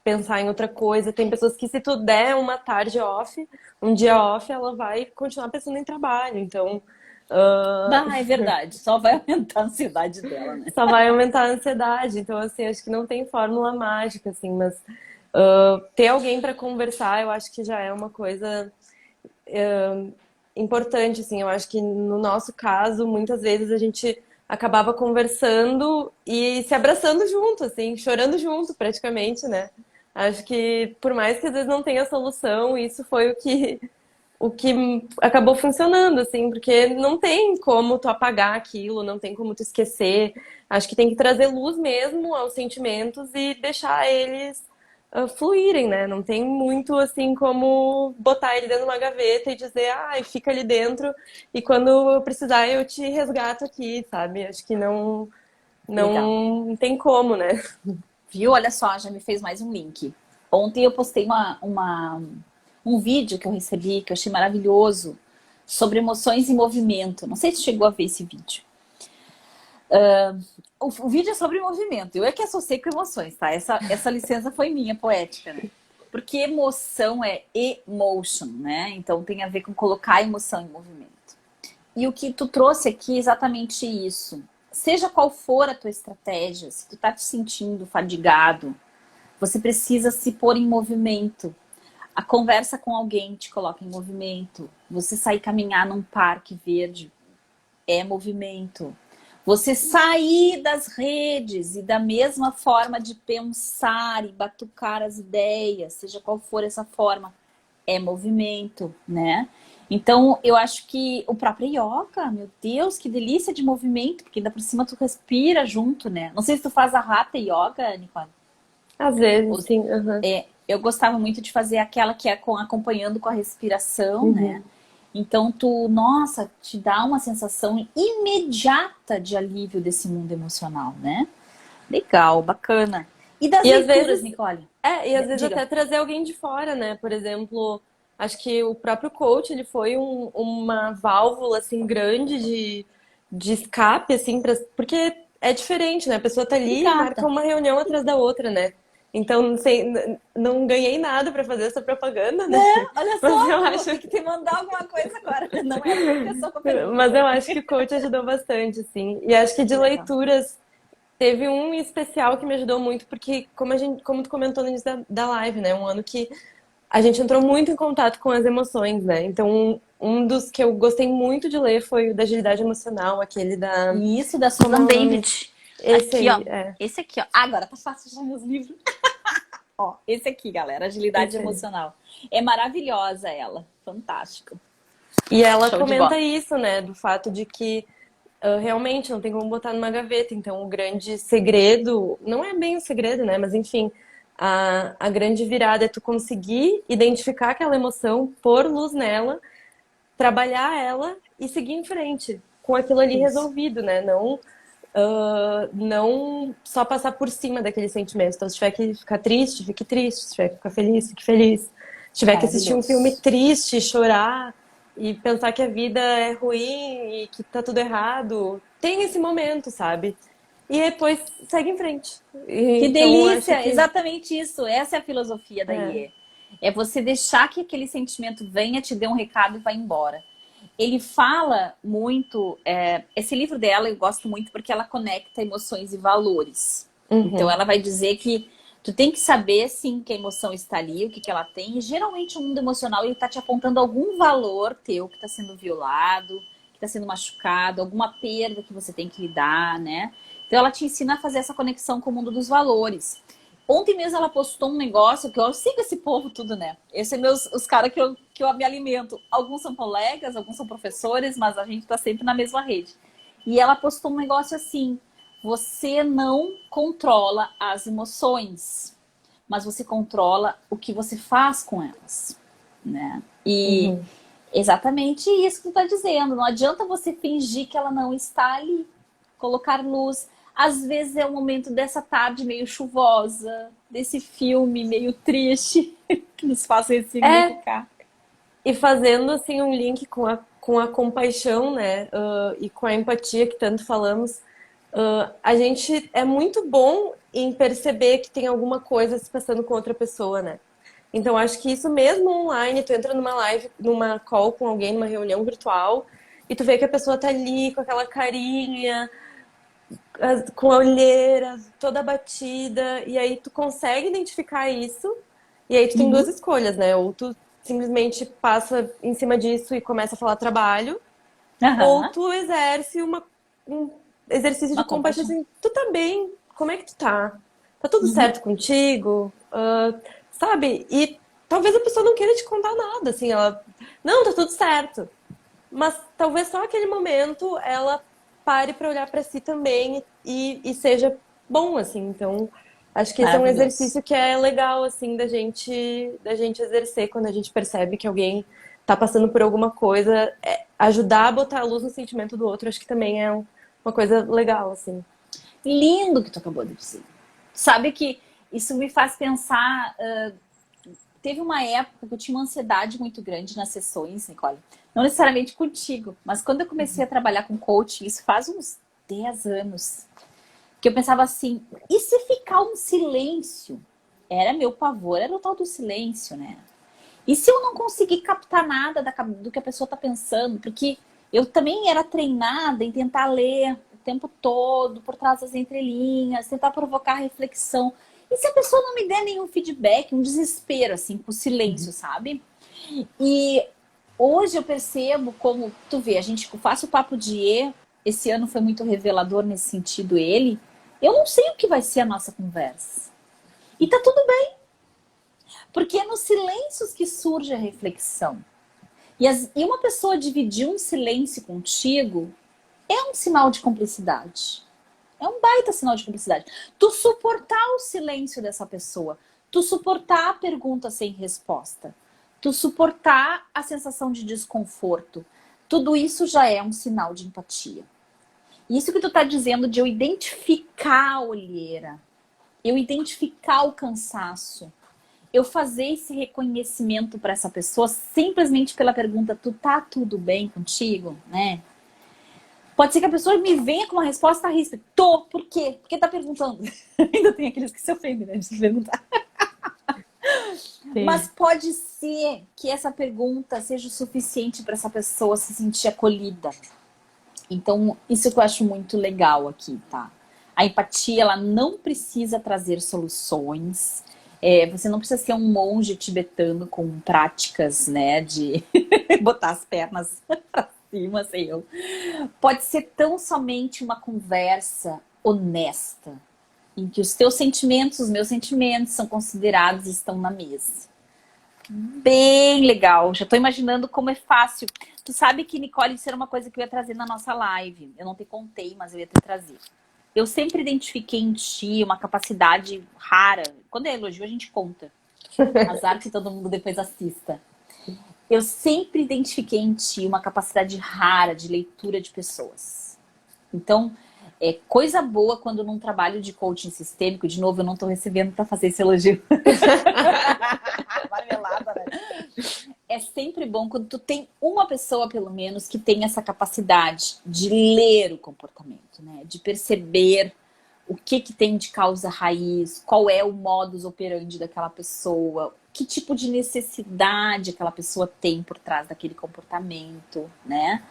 pensar em outra coisa. Tem pessoas que, se tu der uma tarde off, um dia off, ela vai continuar pensando em trabalho. Então, é verdade. Só vai aumentar a ansiedade dela, né? só vai aumentar a ansiedade. Então, assim, acho que não tem fórmula mágica, assim, mas ter alguém para conversar, eu acho que já é uma coisa importante, assim. Eu acho que no nosso caso, muitas vezes a gente acabava conversando e se abraçando junto, assim, chorando junto, praticamente, né? Acho que, por mais que às vezes não tenha solução, isso foi o que acabou funcionando, assim, porque não tem como tu apagar aquilo, não tem como tu esquecer. Acho que tem que trazer luz mesmo aos sentimentos e deixar eles fluírem, né? Não tem muito, assim, como botar ele dentro de uma gaveta e dizer, fica ali dentro e quando eu precisar eu te resgato aqui, sabe? Acho que não tem como, né? Viu? Olha só, já me fez mais um link. Ontem eu postei um vídeo que eu recebi, que eu achei maravilhoso, sobre emoções em movimento. Não sei se chegou a ver esse vídeo. O vídeo é sobre movimento. Eu é que associei com emoções, tá? Essa licença foi minha, poética, né? Porque emoção é emotion, né? Então tem a ver com colocar a emoção em movimento. E o que tu trouxe aqui é exatamente isso. Seja qual for a tua estratégia, se tu tá te sentindo fadigado, você precisa se pôr em movimento. A conversa com alguém te coloca em movimento. Você sair caminhar num parque verde é movimento. Você sair das redes e da mesma forma de pensar e batucar as ideias, seja qual for essa forma, é movimento, né? Então, eu acho que o próprio yoga, meu Deus, que delícia de movimento, porque ainda por cima tu respira junto, né? Não sei se tu faz a Hatha Yoga, Nicole. Às vezes, sim. Uhum. Eu gostava muito de fazer aquela que é acompanhando com a respiração, né? Então, nossa, te dá uma sensação imediata de alívio desse mundo emocional, né? Legal, bacana. E das leituras, às vezes, Nicole? E às vezes até trazer alguém de fora, né? Por exemplo, acho que o próprio coach, ele foi uma válvula, assim, grande de escape, assim, porque é diferente, né? A pessoa tá ali e marca uma reunião atrás da outra, né? Então, não ganhei nada pra fazer essa propaganda, né? Olha só, mas eu acho que te mandar alguma coisa agora. Não era a pessoa com a pergunta. Mas eu acho que o coach ajudou bastante, assim. E acho que de leituras, teve um especial que me ajudou muito, porque como tu comentou no início da live, né? Um ano que a gente entrou muito em contato com as emoções, né? Então, um dos que eu gostei muito de ler foi o da agilidade emocional, aquele da... Isso, da Susan David. Esse Aqui, ó. aí, é. Esse aqui, ó. Ah, agora tá fácil achar meus livros. Ó, esse aqui, galera. Agilidade Esse aí. emocional. É maravilhosa ela. Fantástico. E ela Show de bola. comenta isso, né? Do fato de que realmente não tem como botar numa gaveta. Então, o grande segredo, não é bem um segredo, né? Mas enfim, a grande virada é tu conseguir identificar aquela emoção, pôr luz nela, trabalhar ela e seguir em frente com aquilo ali Isso. resolvido, né? Não só passar por cima daquele sentimento. Então, se tiver que ficar triste, fique triste. Se tiver que ficar feliz, fique feliz. Se tiver que assistir um filme Maravilhoso. triste, chorar e pensar que a vida é ruim e que tá tudo errado, tem esse momento, sabe? E depois segue em frente. Que Então, acho delícia! que Exatamente isso. Essa é a filosofia da é. IE. É você deixar que aquele sentimento venha, te dê um recado e vá embora. Ele fala muito. Esse livro dela eu gosto muito porque ela conecta emoções e valores. Então Uhum. ela vai dizer que tu tem que saber sim que a emoção está ali, o que, que ela tem. E geralmente o mundo emocional ele está te apontando algum valor teu que está sendo violado, que está sendo machucado, alguma perda que você tem que lidar, né? Então ela te ensina a fazer essa conexão com o mundo dos valores. Ontem mesmo ela postou um negócio que eu sigo esse povo tudo, né? Esses são os caras que eu me alimento. Alguns são colegas, alguns são professores, mas a gente tá sempre na mesma rede. E ela postou um negócio assim: você não controla as emoções, mas você controla o que você faz com elas, né? E Uhum. exatamente isso que tu tá dizendo. Não adianta você fingir que ela não está ali. Colocar luz. Às vezes é o momento dessa tarde meio chuvosa, desse filme meio triste, que nos faz É, ressignificar. e fazendo assim um link com a compaixão, né? E com a empatia que tanto falamos, a gente é muito bom em perceber que tem alguma coisa se passando com outra pessoa, né? Então acho que isso mesmo online, tu entra numa live, numa call com alguém, numa reunião virtual, e tu vê que a pessoa tá ali com aquela carinha, com a olheira toda batida, e aí tu consegue identificar isso, e aí tu tem duas Uhum. escolhas, né? Ou tu simplesmente passa em cima disso e começa a falar trabalho, ou Aham. tu exerce um exercício de Uma compaixão compaixão. assim, tu tá bem? Como é que tu tá? Tá tudo Uhum. certo contigo? Sabe? E talvez a pessoa não queira te contar nada, assim, ela, não, tá tudo certo. Mas talvez só aquele momento ela pare para olhar para si também e seja bom, assim. Então, acho que esse é um Maravilhoso. exercício que é legal, assim, da gente exercer quando a gente percebe que alguém tá passando por alguma coisa. Ajudar a botar a luz no sentimento do outro, acho que também é uma coisa legal, assim. Lindo que tu acabou de dizer. Sabe que isso me faz pensar. Teve uma época que eu tinha uma ansiedade muito grande nas sessões, Nicole. Não necessariamente contigo, mas quando eu comecei a trabalhar com coaching, isso faz uns 10 anos, que eu pensava assim, e se ficar um silêncio? Era meu pavor, era o tal do silêncio, né? E se eu não conseguir captar nada do que a pessoa está pensando? Porque eu também era treinada em tentar ler o tempo todo, por trás das entrelinhas, tentar provocar reflexão. E se a pessoa não me der nenhum feedback, um desespero, assim, com silêncio, sabe? E hoje eu percebo como, tu vê, a gente faz o papo de E, esse ano foi muito revelador nesse sentido ele. Eu não sei o que vai ser a nossa conversa. E tá tudo bem, porque é nos silêncios que surge a reflexão. E uma pessoa dividir um silêncio contigo é um sinal de cumplicidade. É um baita sinal de cumplicidade. Tu suportar o silêncio dessa pessoa, tu suportar a pergunta sem resposta, tu suportar a sensação de desconforto, tudo isso já é um sinal de empatia. Isso que tu tá dizendo de eu identificar a olheira, eu identificar o cansaço, eu fazer esse reconhecimento para essa pessoa simplesmente pela pergunta, tu tá tudo bem contigo, né? Pode ser que a pessoa me venha com uma resposta a risco. Tô, por quê? Porque tá perguntando. Ainda tem aqueles que se ofendem, né, de perguntar. Mas Sim. pode ser que essa pergunta seja o suficiente para essa pessoa se sentir acolhida. Então, isso que eu acho muito legal aqui, tá? A empatia, ela não precisa trazer soluções. Você não precisa ser um monge tibetano com práticas, né, de botar as pernas pra cima, sei eu. Pode ser tão somente uma conversa honesta, em que os teus sentimentos, os meus sentimentos são considerados e estão na mesa. Bem legal. Já tô imaginando como é fácil. Tu sabe que, Nicole, isso era uma coisa que eu ia trazer na nossa live. Eu não te contei, mas eu ia te trazer. Eu sempre identifiquei em ti uma capacidade rara. Quando é elogio, a gente conta. Azar que todo mundo depois assista. Eu sempre identifiquei em ti uma capacidade rara de leitura de pessoas. Então, é coisa boa quando num trabalho de coaching sistêmico, de novo, eu não tô recebendo para fazer esse elogio. Marmelada, né? É sempre bom quando tu tem uma pessoa, pelo menos, que tem essa capacidade de ler o comportamento, né? De perceber o que tem de causa raiz, qual é o modus operandi daquela pessoa, que tipo de necessidade aquela pessoa tem por trás daquele comportamento, né?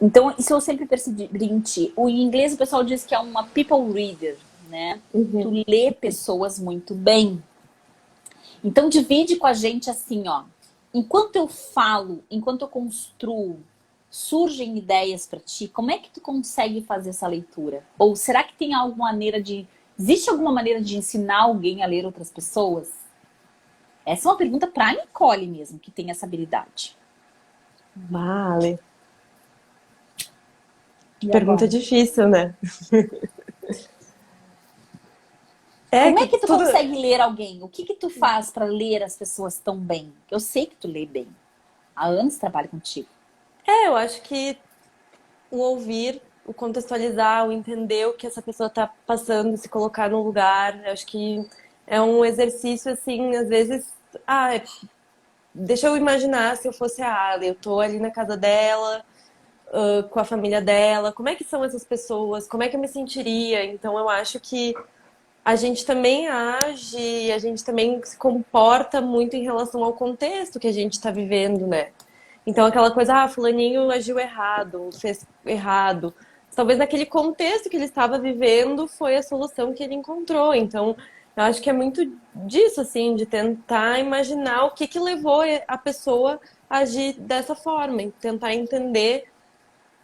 Então, isso eu sempre percebi em ti. Em inglês o pessoal diz que é uma people reader, né? Tu lê pessoas muito bem. Então, divide com a gente assim, ó. Enquanto eu falo, enquanto eu construo, surgem ideias para ti, como é que tu consegue fazer essa leitura? Ou será que tem alguma maneira de... Existe alguma maneira de ensinar alguém a ler outras pessoas? Essa é uma pergunta para Nicole mesmo, que tem essa habilidade. Vale. E Pergunta agora? difícil, né? Como é que tu consegue ler alguém? O que tu faz para ler as pessoas tão bem? Eu sei que tu lê bem. Há anos trabalho contigo. Eu acho que o ouvir, o contextualizar, o entender o que essa pessoa tá passando, se colocar no lugar, eu acho que é um exercício, assim, às vezes... deixa eu imaginar se eu fosse a Ali, eu tô ali na casa dela, com a família dela, como é que são essas pessoas, como é que eu me sentiria? Então eu acho que a gente também age, a gente também se comporta muito em relação ao contexto que a gente está vivendo, né? Então aquela coisa, fulaninho agiu errado, fez errado. Talvez naquele contexto que ele estava vivendo foi a solução que ele encontrou. Então eu acho que é muito disso, assim, de tentar imaginar o que levou a pessoa a agir dessa forma, e tentar entender,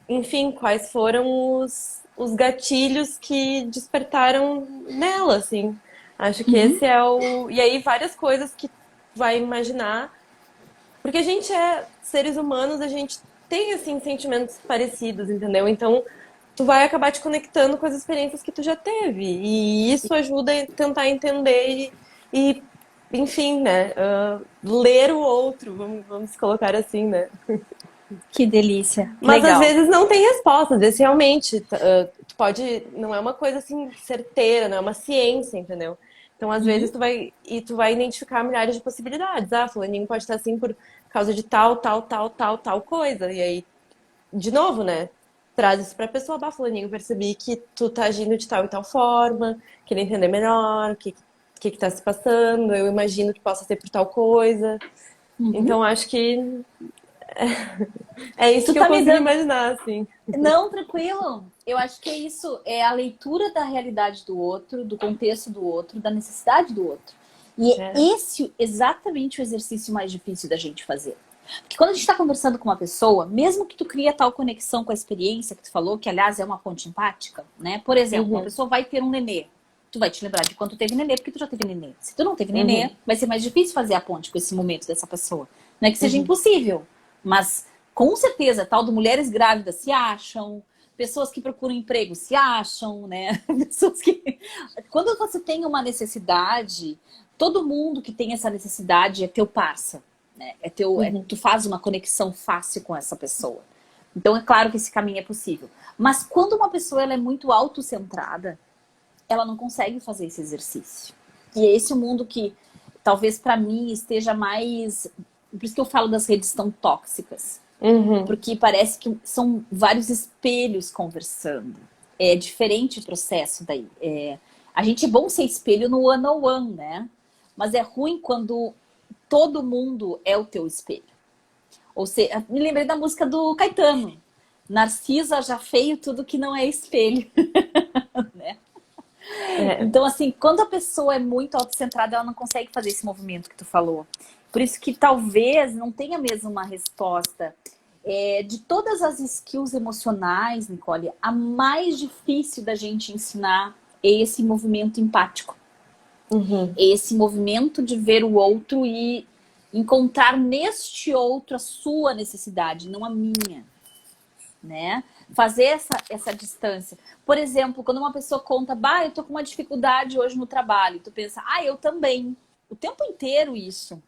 enfim, quais foram os gatilhos que despertaram nela, assim. Acho que esse é o... E aí várias coisas que vai imaginar, porque a gente é seres humanos, a gente tem, assim, sentimentos parecidos, entendeu? Então, tu vai acabar te conectando com as experiências que tu já teve. E isso ajuda a tentar entender e enfim, né? Ler o outro, vamos colocar assim, né? Que delícia. Mas às Legal. vezes não tem resposta, às vezes realmente tu pode, não é uma coisa assim certeira, não é uma ciência, entendeu? Então às vezes tu vai identificar milhares de possibilidades. Fulaninho pode estar assim por causa de tal coisa. E aí, de novo, né? Traz isso pra pessoa, fulaninho, percebi que tu tá agindo de tal e tal forma, queria entender melhor o que tá se passando, eu imagino que possa ser por tal coisa. Então acho que é isso Tu que eu tá me consigo dando... imaginar, assim. Não, tranquilo. Eu acho que é isso. É a leitura da realidade do outro, do contexto do outro, da necessidade do outro. E é É. esse exatamente o exercício mais difícil da gente fazer. Porque quando a gente está conversando com uma pessoa, mesmo que tu cria tal conexão com a experiência que tu falou, que aliás é uma ponte empática, né? Por exemplo, uma pessoa vai ter um nenê. Tu vai te lembrar de quando tu teve nenê, porque tu já teve nenê. Se tu não teve nenê, vai ser mais difícil fazer a ponte com esse momento dessa pessoa. Não é que seja impossível, mas com certeza, tal de mulheres grávidas se acham, pessoas que procuram emprego se acham, né? Pessoas que... Quando você tem uma necessidade, todo mundo que tem essa necessidade é teu parça, né? Tu faz uma conexão fácil com essa pessoa. Então é claro que esse caminho é possível. Mas quando uma pessoa ela é muito autocentrada, ela não consegue fazer esse exercício. E é esse o mundo que talvez para mim esteja mais... Por isso que eu falo das redes tão tóxicas. Porque parece que são vários espelhos conversando. É diferente o processo daí. A gente é bom ser espelho no one-on-one, né? Mas é ruim quando todo mundo é o teu espelho. Ou seja, me lembrei da música do Caetano. Narcisa já feio tudo que não é espelho. Né? Então, assim, quando a pessoa é muito autocentrada, ela não consegue fazer esse movimento que tu falou. Por isso que talvez não tenha mesmo uma resposta. De todas as skills emocionais, Nicole, a mais difícil da gente ensinar é esse movimento empático. Uhum. É esse movimento de ver o outro e encontrar neste outro a sua necessidade, não a minha, né? Fazer essa distância. Por exemplo, quando uma pessoa conta, bah, eu tô com uma dificuldade hoje no trabalho, tu pensa, ah, eu também. O tempo inteiro isso.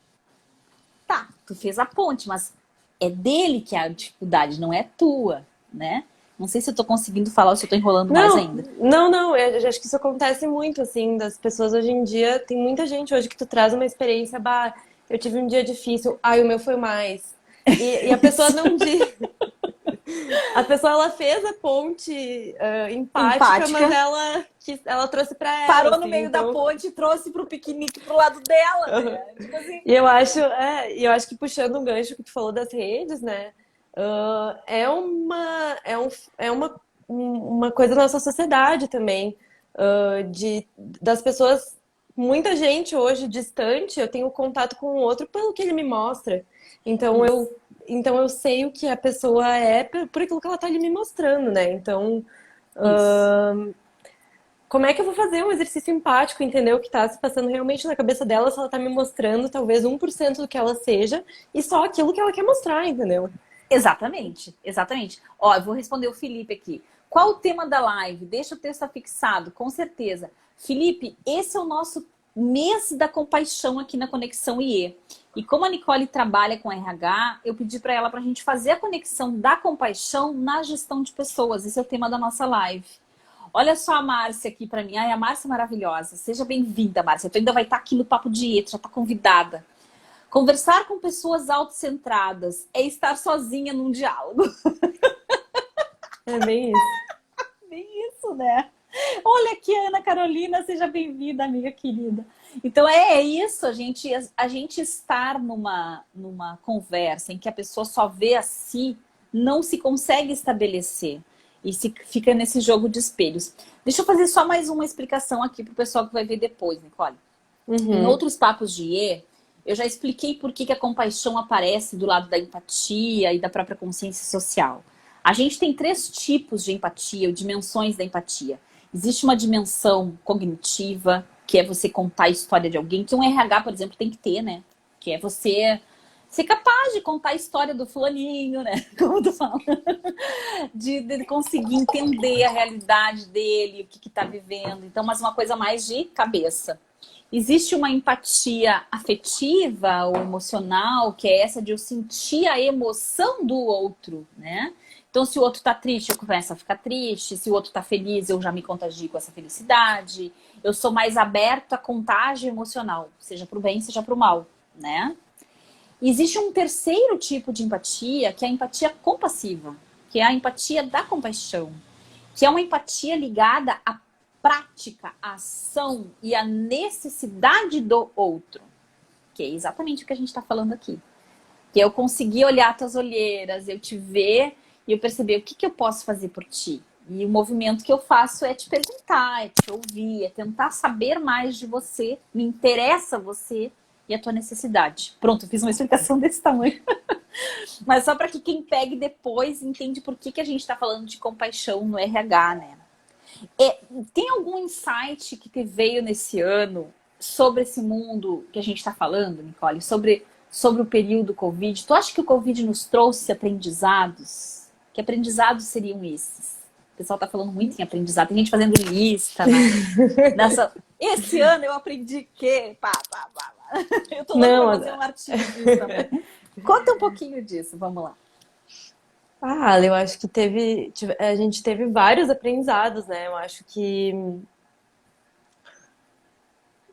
Tá, tu fez a ponte, mas é dele que é a dificuldade, não é tua, né? Não sei se eu tô conseguindo falar ou se eu tô enrolando mais Não, ainda. não, eu acho que isso acontece muito, assim, das pessoas hoje em dia. Tem muita gente hoje que tu traz uma experiência, bah, eu tive um dia difícil, ai, o meu foi mais. E a pessoa não diz. A pessoa, ela fez a ponte empática, mas Empática, ela trouxe pra ela, parou no assim, meio da então. ponte e trouxe pro piquenique pro lado dela, né? Tipo assim. E eu acho que puxando um gancho que tu falou das redes, né? É uma coisa da nossa sociedade também, das pessoas, muita gente hoje distante, eu tenho contato com o outro pelo que ele me mostra. Então Isso, eu, então eu sei o que a pessoa é por aquilo que ela está ali me mostrando, né? Então, isso. como é que eu vou fazer um exercício empático, entender o que está se passando realmente na cabeça dela, se ela está me mostrando talvez 1% do que ela seja e só aquilo que ela quer mostrar, entendeu? Exatamente, exatamente. Ó, eu vou responder o Felipe aqui. Qual o tema da live? Deixa o texto afixado, com certeza. Felipe, esse é o nosso mês da compaixão aqui na Conexão IE. E como a Nicole trabalha com RH, eu pedi para ela para a gente fazer a conexão da compaixão na gestão de pessoas. Esse é o tema da nossa live. Olha só a Márcia aqui para mim. Ai, a Márcia é maravilhosa. Seja bem-vinda, Márcia. Tu ainda vai estar aqui no Papo de IE, tu já está convidada. Conversar com pessoas autocentradas é estar sozinha num diálogo. É bem isso. Bem isso, né? Olha aqui, Ana Carolina, seja bem-vinda, amiga querida. Então é isso, a gente estar numa conversa em que a pessoa só vê a si, não se consegue estabelecer. E se fica nesse jogo de espelhos. Deixa eu fazer só mais uma explicação aqui para o pessoal que vai ver depois, Nicole. Em Uhum. outros papos de IE, eu já expliquei por que a compaixão aparece do lado da empatia e da própria consciência social. A gente tem 3 tipos de empatia, ou dimensões da empatia. Existe uma dimensão cognitiva, que é você contar a história de alguém, que um RH, por exemplo, tem que ter, né? Que é você ser capaz de contar a história do fulaninho, né? Como tu fala. De conseguir entender a realidade dele, o que tá vivendo. Então, mas uma coisa mais de cabeça. Existe uma empatia afetiva ou emocional, que é essa de eu sentir a emoção do outro, né? Então, se o outro tá triste, eu começo a ficar triste. Se o outro tá feliz, eu já me contagio com essa felicidade. Eu sou mais aberto à contágio emocional, seja pro bem, seja pro mal, né? Existe um terceiro tipo de empatia, que é a empatia compassiva, que é a empatia da compaixão, que é uma empatia ligada à prática, à ação e à necessidade do outro, que é exatamente o que a gente está falando aqui. Que eu conseguir olhar tuas olheiras, eu te ver e eu perceber o que eu posso fazer por ti. E o movimento que eu faço é te perguntar, é te ouvir, é tentar saber mais de você, me interessa você e a tua necessidade. Pronto, fiz uma explicação desse tamanho. Mas só para que quem pegue depois entende por que a gente está falando de compaixão no RH, né? Tem algum insight que te veio nesse ano sobre esse mundo que a gente está falando, Nicole? Sobre o período Covid? Tu acha que o Covid nos trouxe aprendizados? Que aprendizados seriam esses? O pessoal está falando muito em aprendizado. Tem gente fazendo lista, né? Esse ano eu aprendi que... Pá, pá, pá, pá. Eu tô louca Não, para fazer um artigo disso também. Conta um pouquinho disso, vamos lá. eu acho que a gente teve vários aprendizados, né? Eu acho que,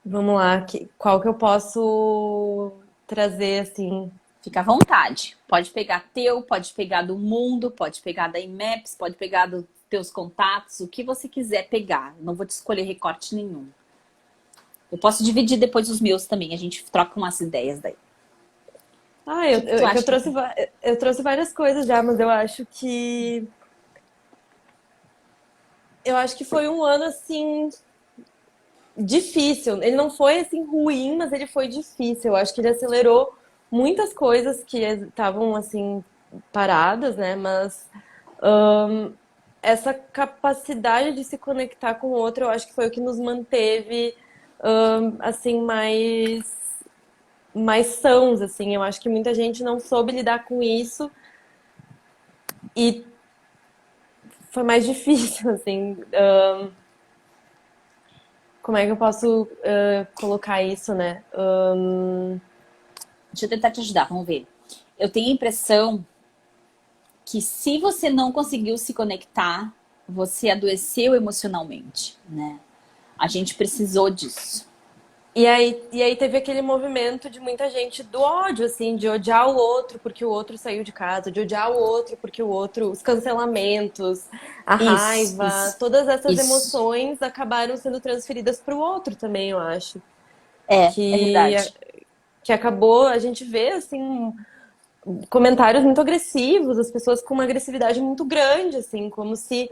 vamos lá, qual que eu posso trazer, assim? Fica à vontade. Pode pegar teu, pode pegar do mundo, pode pegar da IMAPS, pode pegar dos teus contatos, o que você quiser pegar. Não vou te escolher recorte nenhum. Eu posso dividir depois os meus também, a gente troca umas ideias daí. O Eu, que tu eu, eu acha trouxe, que... eu trouxe várias coisas já, mas eu acho que foi um ano, assim, difícil. Ele não foi, assim, ruim, mas ele foi difícil. Eu acho que ele acelerou muitas coisas que estavam, assim, paradas, né? Mas essa capacidade de se conectar com o outro, eu acho que foi o que nos manteve assim mais sãos, assim. Eu acho que muita gente não soube lidar com isso e foi mais difícil, assim. Como é que eu posso colocar isso, né? Deixa eu tentar te ajudar, vamos ver. Eu tenho a impressão que se você não conseguiu se conectar, você adoeceu emocionalmente, né? A gente precisou disso. E aí teve aquele movimento de muita gente do ódio, assim, de odiar o outro porque o outro saiu de casa, de odiar o outro porque o outro, os cancelamentos, a Isso, raiva, isso, todas essas isso. emoções acabaram sendo transferidas para o outro também, eu acho. É Que, verdade. que acabou, a gente vê, assim, comentários muito agressivos, as pessoas com uma agressividade muito grande, assim, como se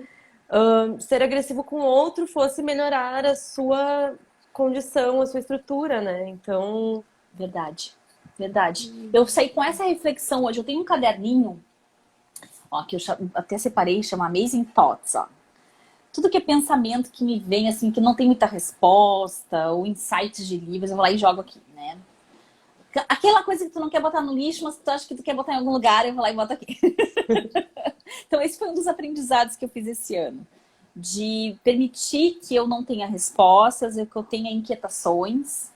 ser agressivo com o outro fosse melhorar a sua condição, a sua estrutura, né? Então, Verdade. Verdade. Eu saí com essa reflexão hoje. Eu tenho um caderninho, ó, que eu até separei, chama Amazing Thoughts, ó. Tudo que é pensamento que me vem, assim, que não tem muita resposta, ou insights de livros, eu vou lá e jogo aqui, né? Aquela coisa que tu não quer botar no lixo, mas tu acha que tu quer botar em algum lugar, eu vou lá e boto aqui. Então, esse foi um dos aprendizados que eu fiz esse ano. De permitir que eu não tenha respostas, que eu tenha inquietações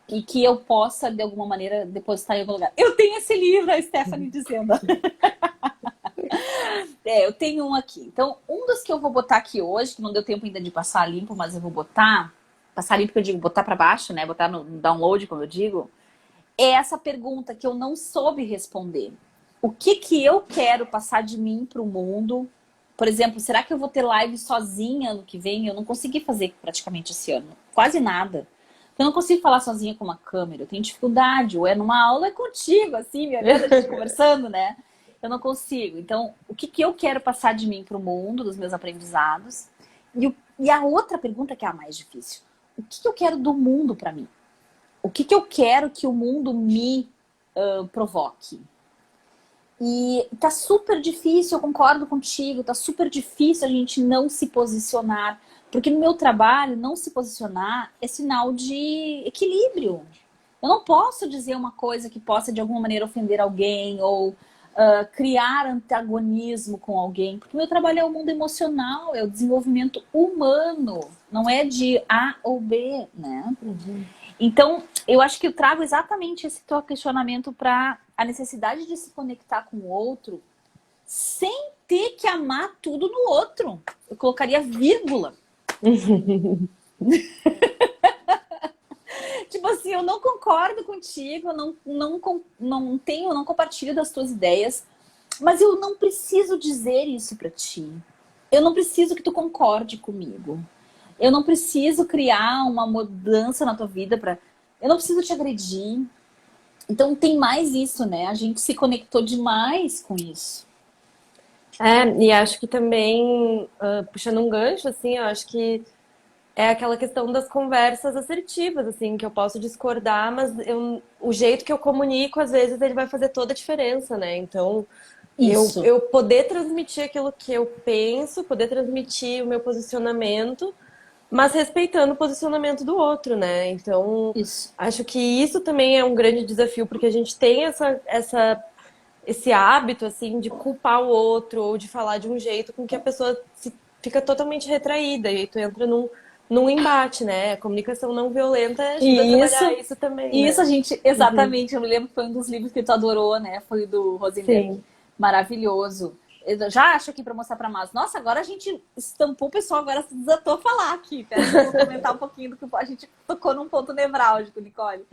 e que eu possa, de alguma maneira, depositar em algum lugar. Eu tenho esse livro, a Stephanie dizendo. Eu tenho um aqui. Então, um dos que eu vou botar aqui hoje, que não deu tempo ainda de passar limpo, mas eu vou botar. Passar limpo, que eu digo, botar para baixo, né? Botar no download, como eu digo. É essa pergunta que eu não soube responder. O que que eu quero passar de mim para o mundo? Por exemplo, será que eu vou ter live sozinha ano que vem? Eu não consegui fazer praticamente esse ano. Quase nada. Eu não consigo falar sozinha com uma câmera. Eu tenho dificuldade. Ou é numa aula, é contigo, assim, me olhando, a gente conversando, né? Eu não consigo. Então, o que que eu quero passar de mim para o mundo, dos meus aprendizados? E a outra pergunta que é a mais difícil. O que que eu quero do mundo para mim? O que que eu quero que o mundo me provoque? E tá super difícil, eu concordo contigo, tá super difícil a gente não se posicionar. Porque no meu trabalho, não se posicionar é sinal de equilíbrio. Eu não posso dizer uma coisa que possa de alguma maneira ofender alguém ou criar antagonismo com alguém, porque o meu trabalho é o mundo emocional, é o desenvolvimento humano, não é de A ou B, né? Então, eu acho que eu trago exatamente esse teu questionamento para a necessidade de se conectar com o outro sem ter que amar tudo no outro. Eu colocaria vírgula. Tipo assim, eu não concordo contigo, não compartilho das tuas ideias, mas eu não preciso dizer isso para ti. Eu não preciso que tu concorde comigo. Eu não preciso criar uma mudança na tua vida para. Eu não preciso te agredir. Então tem mais isso, né? A gente se conectou demais com isso. e acho que também, puxando um gancho, assim, eu acho que é aquela questão das conversas assertivas, assim, que eu posso discordar, mas o jeito que eu comunico, às vezes, ele vai fazer toda a diferença, né? Então, Isso, eu poder transmitir aquilo que eu penso, poder transmitir o meu posicionamento, mas respeitando o posicionamento do outro, né? Então, isso. acho que isso também é um grande desafio, porque a gente tem esse hábito, assim, de culpar o outro ou de falar de um jeito com que a pessoa fica totalmente retraída e aí tu entra num embate, né? A comunicação não violenta ajuda a E trabalhar isso, isso também, e isso né? a gente, exatamente, eu me lembro que foi um dos livros que tu adorou, né? Foi o do Rosenberg. Sim. Maravilhoso. Eu já acho aqui para mostrar para mais. Nossa, agora a gente estampou o pessoal, agora se desatou a falar aqui. Pera que eu vou comentar um pouquinho do que a gente tocou num ponto nevrálgico, Nicole.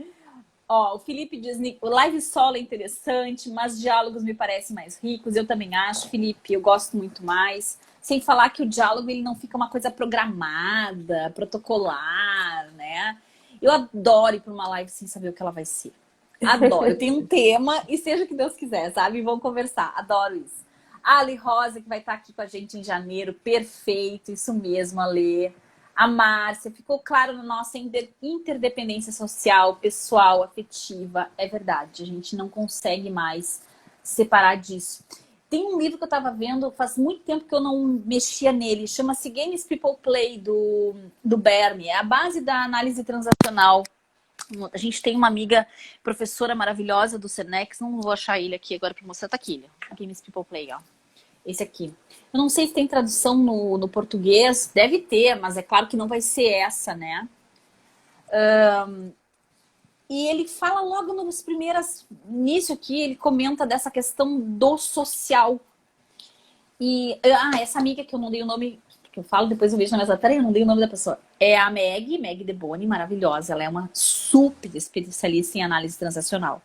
Ó, o Felipe diz, o live solo é interessante, mas diálogos me parecem mais ricos. Eu também acho, Felipe, eu gosto muito mais. Sem falar que o diálogo ele não fica uma coisa programada, protocolar, né? Eu adoro ir para uma live sem saber o que ela vai ser. Adoro. Eu tenho um tema e seja o que Deus quiser, sabe? Vamos conversar. Adoro isso. A Ali Rosa, que vai estar aqui com a gente em janeiro. Perfeito. Isso mesmo, Ale. A Márcia. Ficou claro na nossa interdependência social, pessoal, afetiva. É verdade. A gente não consegue mais separar disso. Tem um livro que eu estava vendo, faz muito tempo que eu não mexia nele, chama-se Games People Play, do Berme. É a base da análise transacional. A gente tem uma amiga, professora maravilhosa do Senex, não vou achar ele aqui agora para mostrar, tá aqui, ó. Games People Play, ó. Esse aqui. Eu não sei se tem tradução no português, deve ter, mas é claro que não vai ser essa, né? E ele fala logo nos primeiros, início aqui, ele comenta dessa questão do social. E, essa amiga que eu não dei o nome, que eu falo, depois eu vejo na mesa, peraí, eu não dei o nome da pessoa. É a Meg Deboni, maravilhosa. Ela é uma super especialista em análise transacional.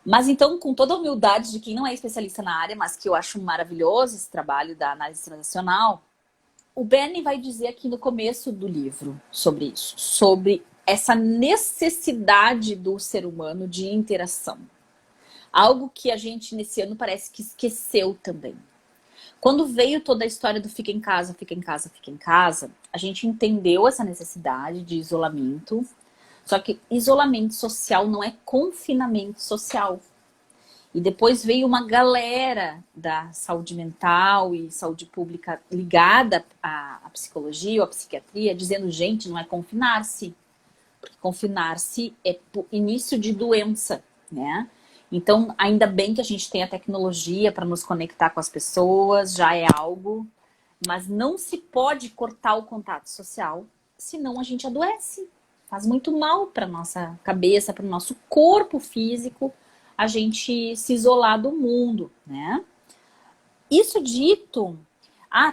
Mas então, com toda a humildade de quem não é especialista na área, mas que eu acho maravilhoso esse trabalho da análise transacional, o Bernie vai dizer aqui no começo do livro sobre isso, sobre essa necessidade do ser humano de interação. Algo que a gente, nesse ano, parece que esqueceu também. Quando veio toda a história do fica em casa, fica em casa, fica em casa, a gente entendeu essa necessidade de isolamento. Só que isolamento social não é confinamento social. E depois veio uma galera da saúde mental e saúde pública ligada à psicologia ou à psiquiatria, dizendo, gente, não é confinar-se. Porque confinar-se é início de doença, né? Então, ainda bem que a gente tem a tecnologia para nos conectar com as pessoas, já é algo, mas não se pode cortar o contato social, senão a gente adoece. Faz muito mal para nossa cabeça, para o nosso corpo físico, a gente se isolar do mundo, né? Isso dito,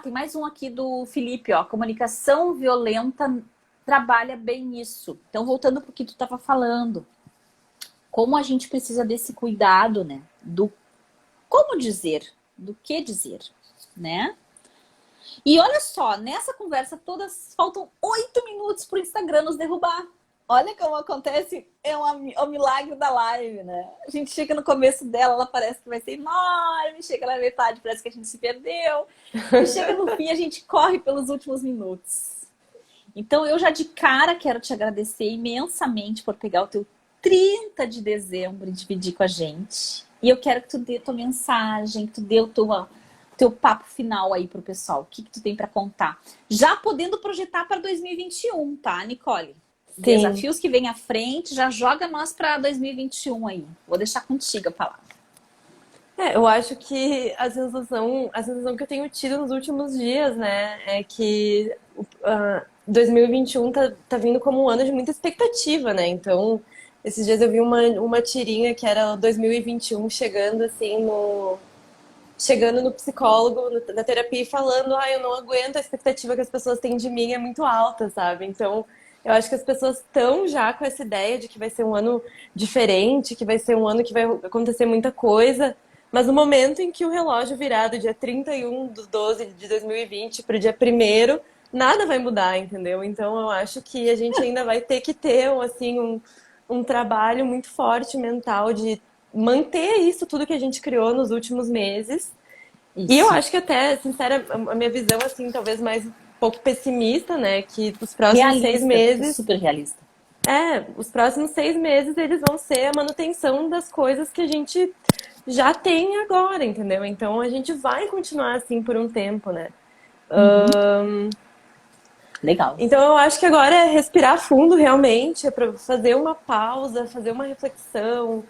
tem mais um aqui do Felipe, ó, comunicação violenta trabalha bem isso. Então, voltando para o que tu estava falando, como a gente precisa desse cuidado, né? Do como dizer, do que dizer, né? E olha só, nessa conversa toda, faltam 8 minutos para o Instagram nos derrubar. Olha como acontece, é um milagre da live, né? A gente chega no começo dela, ela parece que vai ser enorme, chega na metade, parece que a gente se perdeu. E chega no fim, a gente corre pelos últimos minutos. Então, eu já de cara quero te agradecer imensamente por pegar o teu 30 de dezembro e dividir com a gente. E eu quero que tu dê tua mensagem, que tu dê o teu papo final aí pro pessoal. O que tu tem para contar? Já podendo projetar para 2021, tá, Nicole? Sim. Desafios que vem à frente, já joga nós para 2021 aí. Vou deixar contigo a palavra. Eu acho que a sensação que eu tenho tido nos últimos dias, né, é que 2021 tá vindo como um ano de muita expectativa, né? Então, esses dias eu vi uma tirinha que era 2021 chegando assim chegando no psicólogo, na terapia e falando, eu não aguento, a expectativa que as pessoas têm de mim é muito alta, sabe? Então, eu acho que as pessoas estão já com essa ideia de que vai ser um ano diferente, que vai ser um ano que vai acontecer muita coisa, mas no momento em que o relógio virar do dia 31/12 de 2020 para o dia 1º, nada vai mudar, entendeu? Então, eu acho que a gente ainda vai ter que ter, assim, um trabalho muito forte mental de manter isso tudo que a gente criou nos últimos meses. Isso. E eu acho que até, sincera, a minha visão, assim, talvez mais um pouco pessimista, né? Que os próximos 6 meses... Super realista. Os próximos 6 meses, eles vão ser a manutenção das coisas que a gente já tem agora, entendeu? Então, a gente vai continuar assim por um tempo, né? Legal. Então, eu acho que agora é respirar fundo, realmente, é para fazer uma pausa, fazer uma reflexão,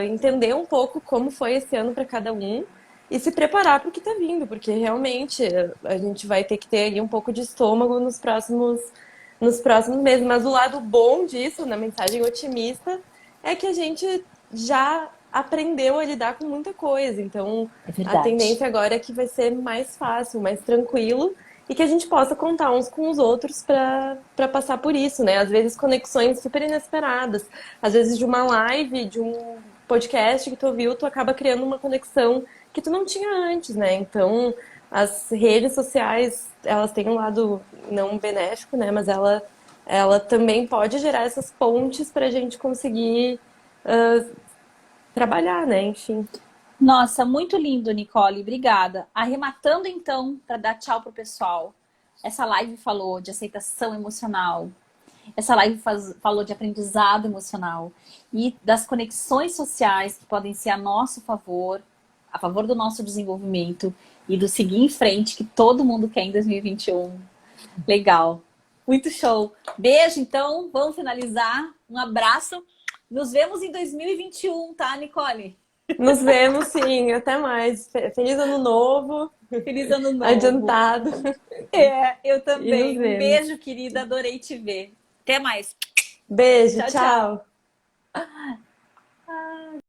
entender um pouco como foi esse ano para cada um e se preparar para o que está vindo, porque realmente a gente vai ter que ter ali um pouco de estômago nos próximos meses. Mas o lado bom disso, na mensagem otimista, é que a gente já aprendeu a lidar com muita coisa. Então, a tendência agora é que vai ser mais fácil, mais tranquilo, e que a gente possa contar uns com os outros para passar por isso, né? Às vezes conexões super inesperadas, às vezes de uma live, de um podcast que tu ouviu, tu acaba criando uma conexão que tu não tinha antes, né? Então, as redes sociais, elas têm um lado não benéfico, né? Mas ela também pode gerar essas pontes para a gente conseguir trabalhar, né? Enfim. Nossa, muito lindo, Nicole. Obrigada. Arrematando, então, para dar tchau pro pessoal. Essa live falou de aceitação emocional. Essa live falou de aprendizado emocional e das conexões sociais que podem ser a favor do nosso desenvolvimento e do seguir em frente que todo mundo quer em 2021. Legal. Muito show. Beijo, então. Vamos finalizar. Um abraço. Nos vemos em 2021, tá, Nicole? Nos vemos, sim. Até mais. Feliz ano novo. Feliz ano novo. Adiantado. Eu E também. nos Um vemos. beijo, querida. Adorei te ver. Até mais. Beijo, Tchau, tchau. tchau.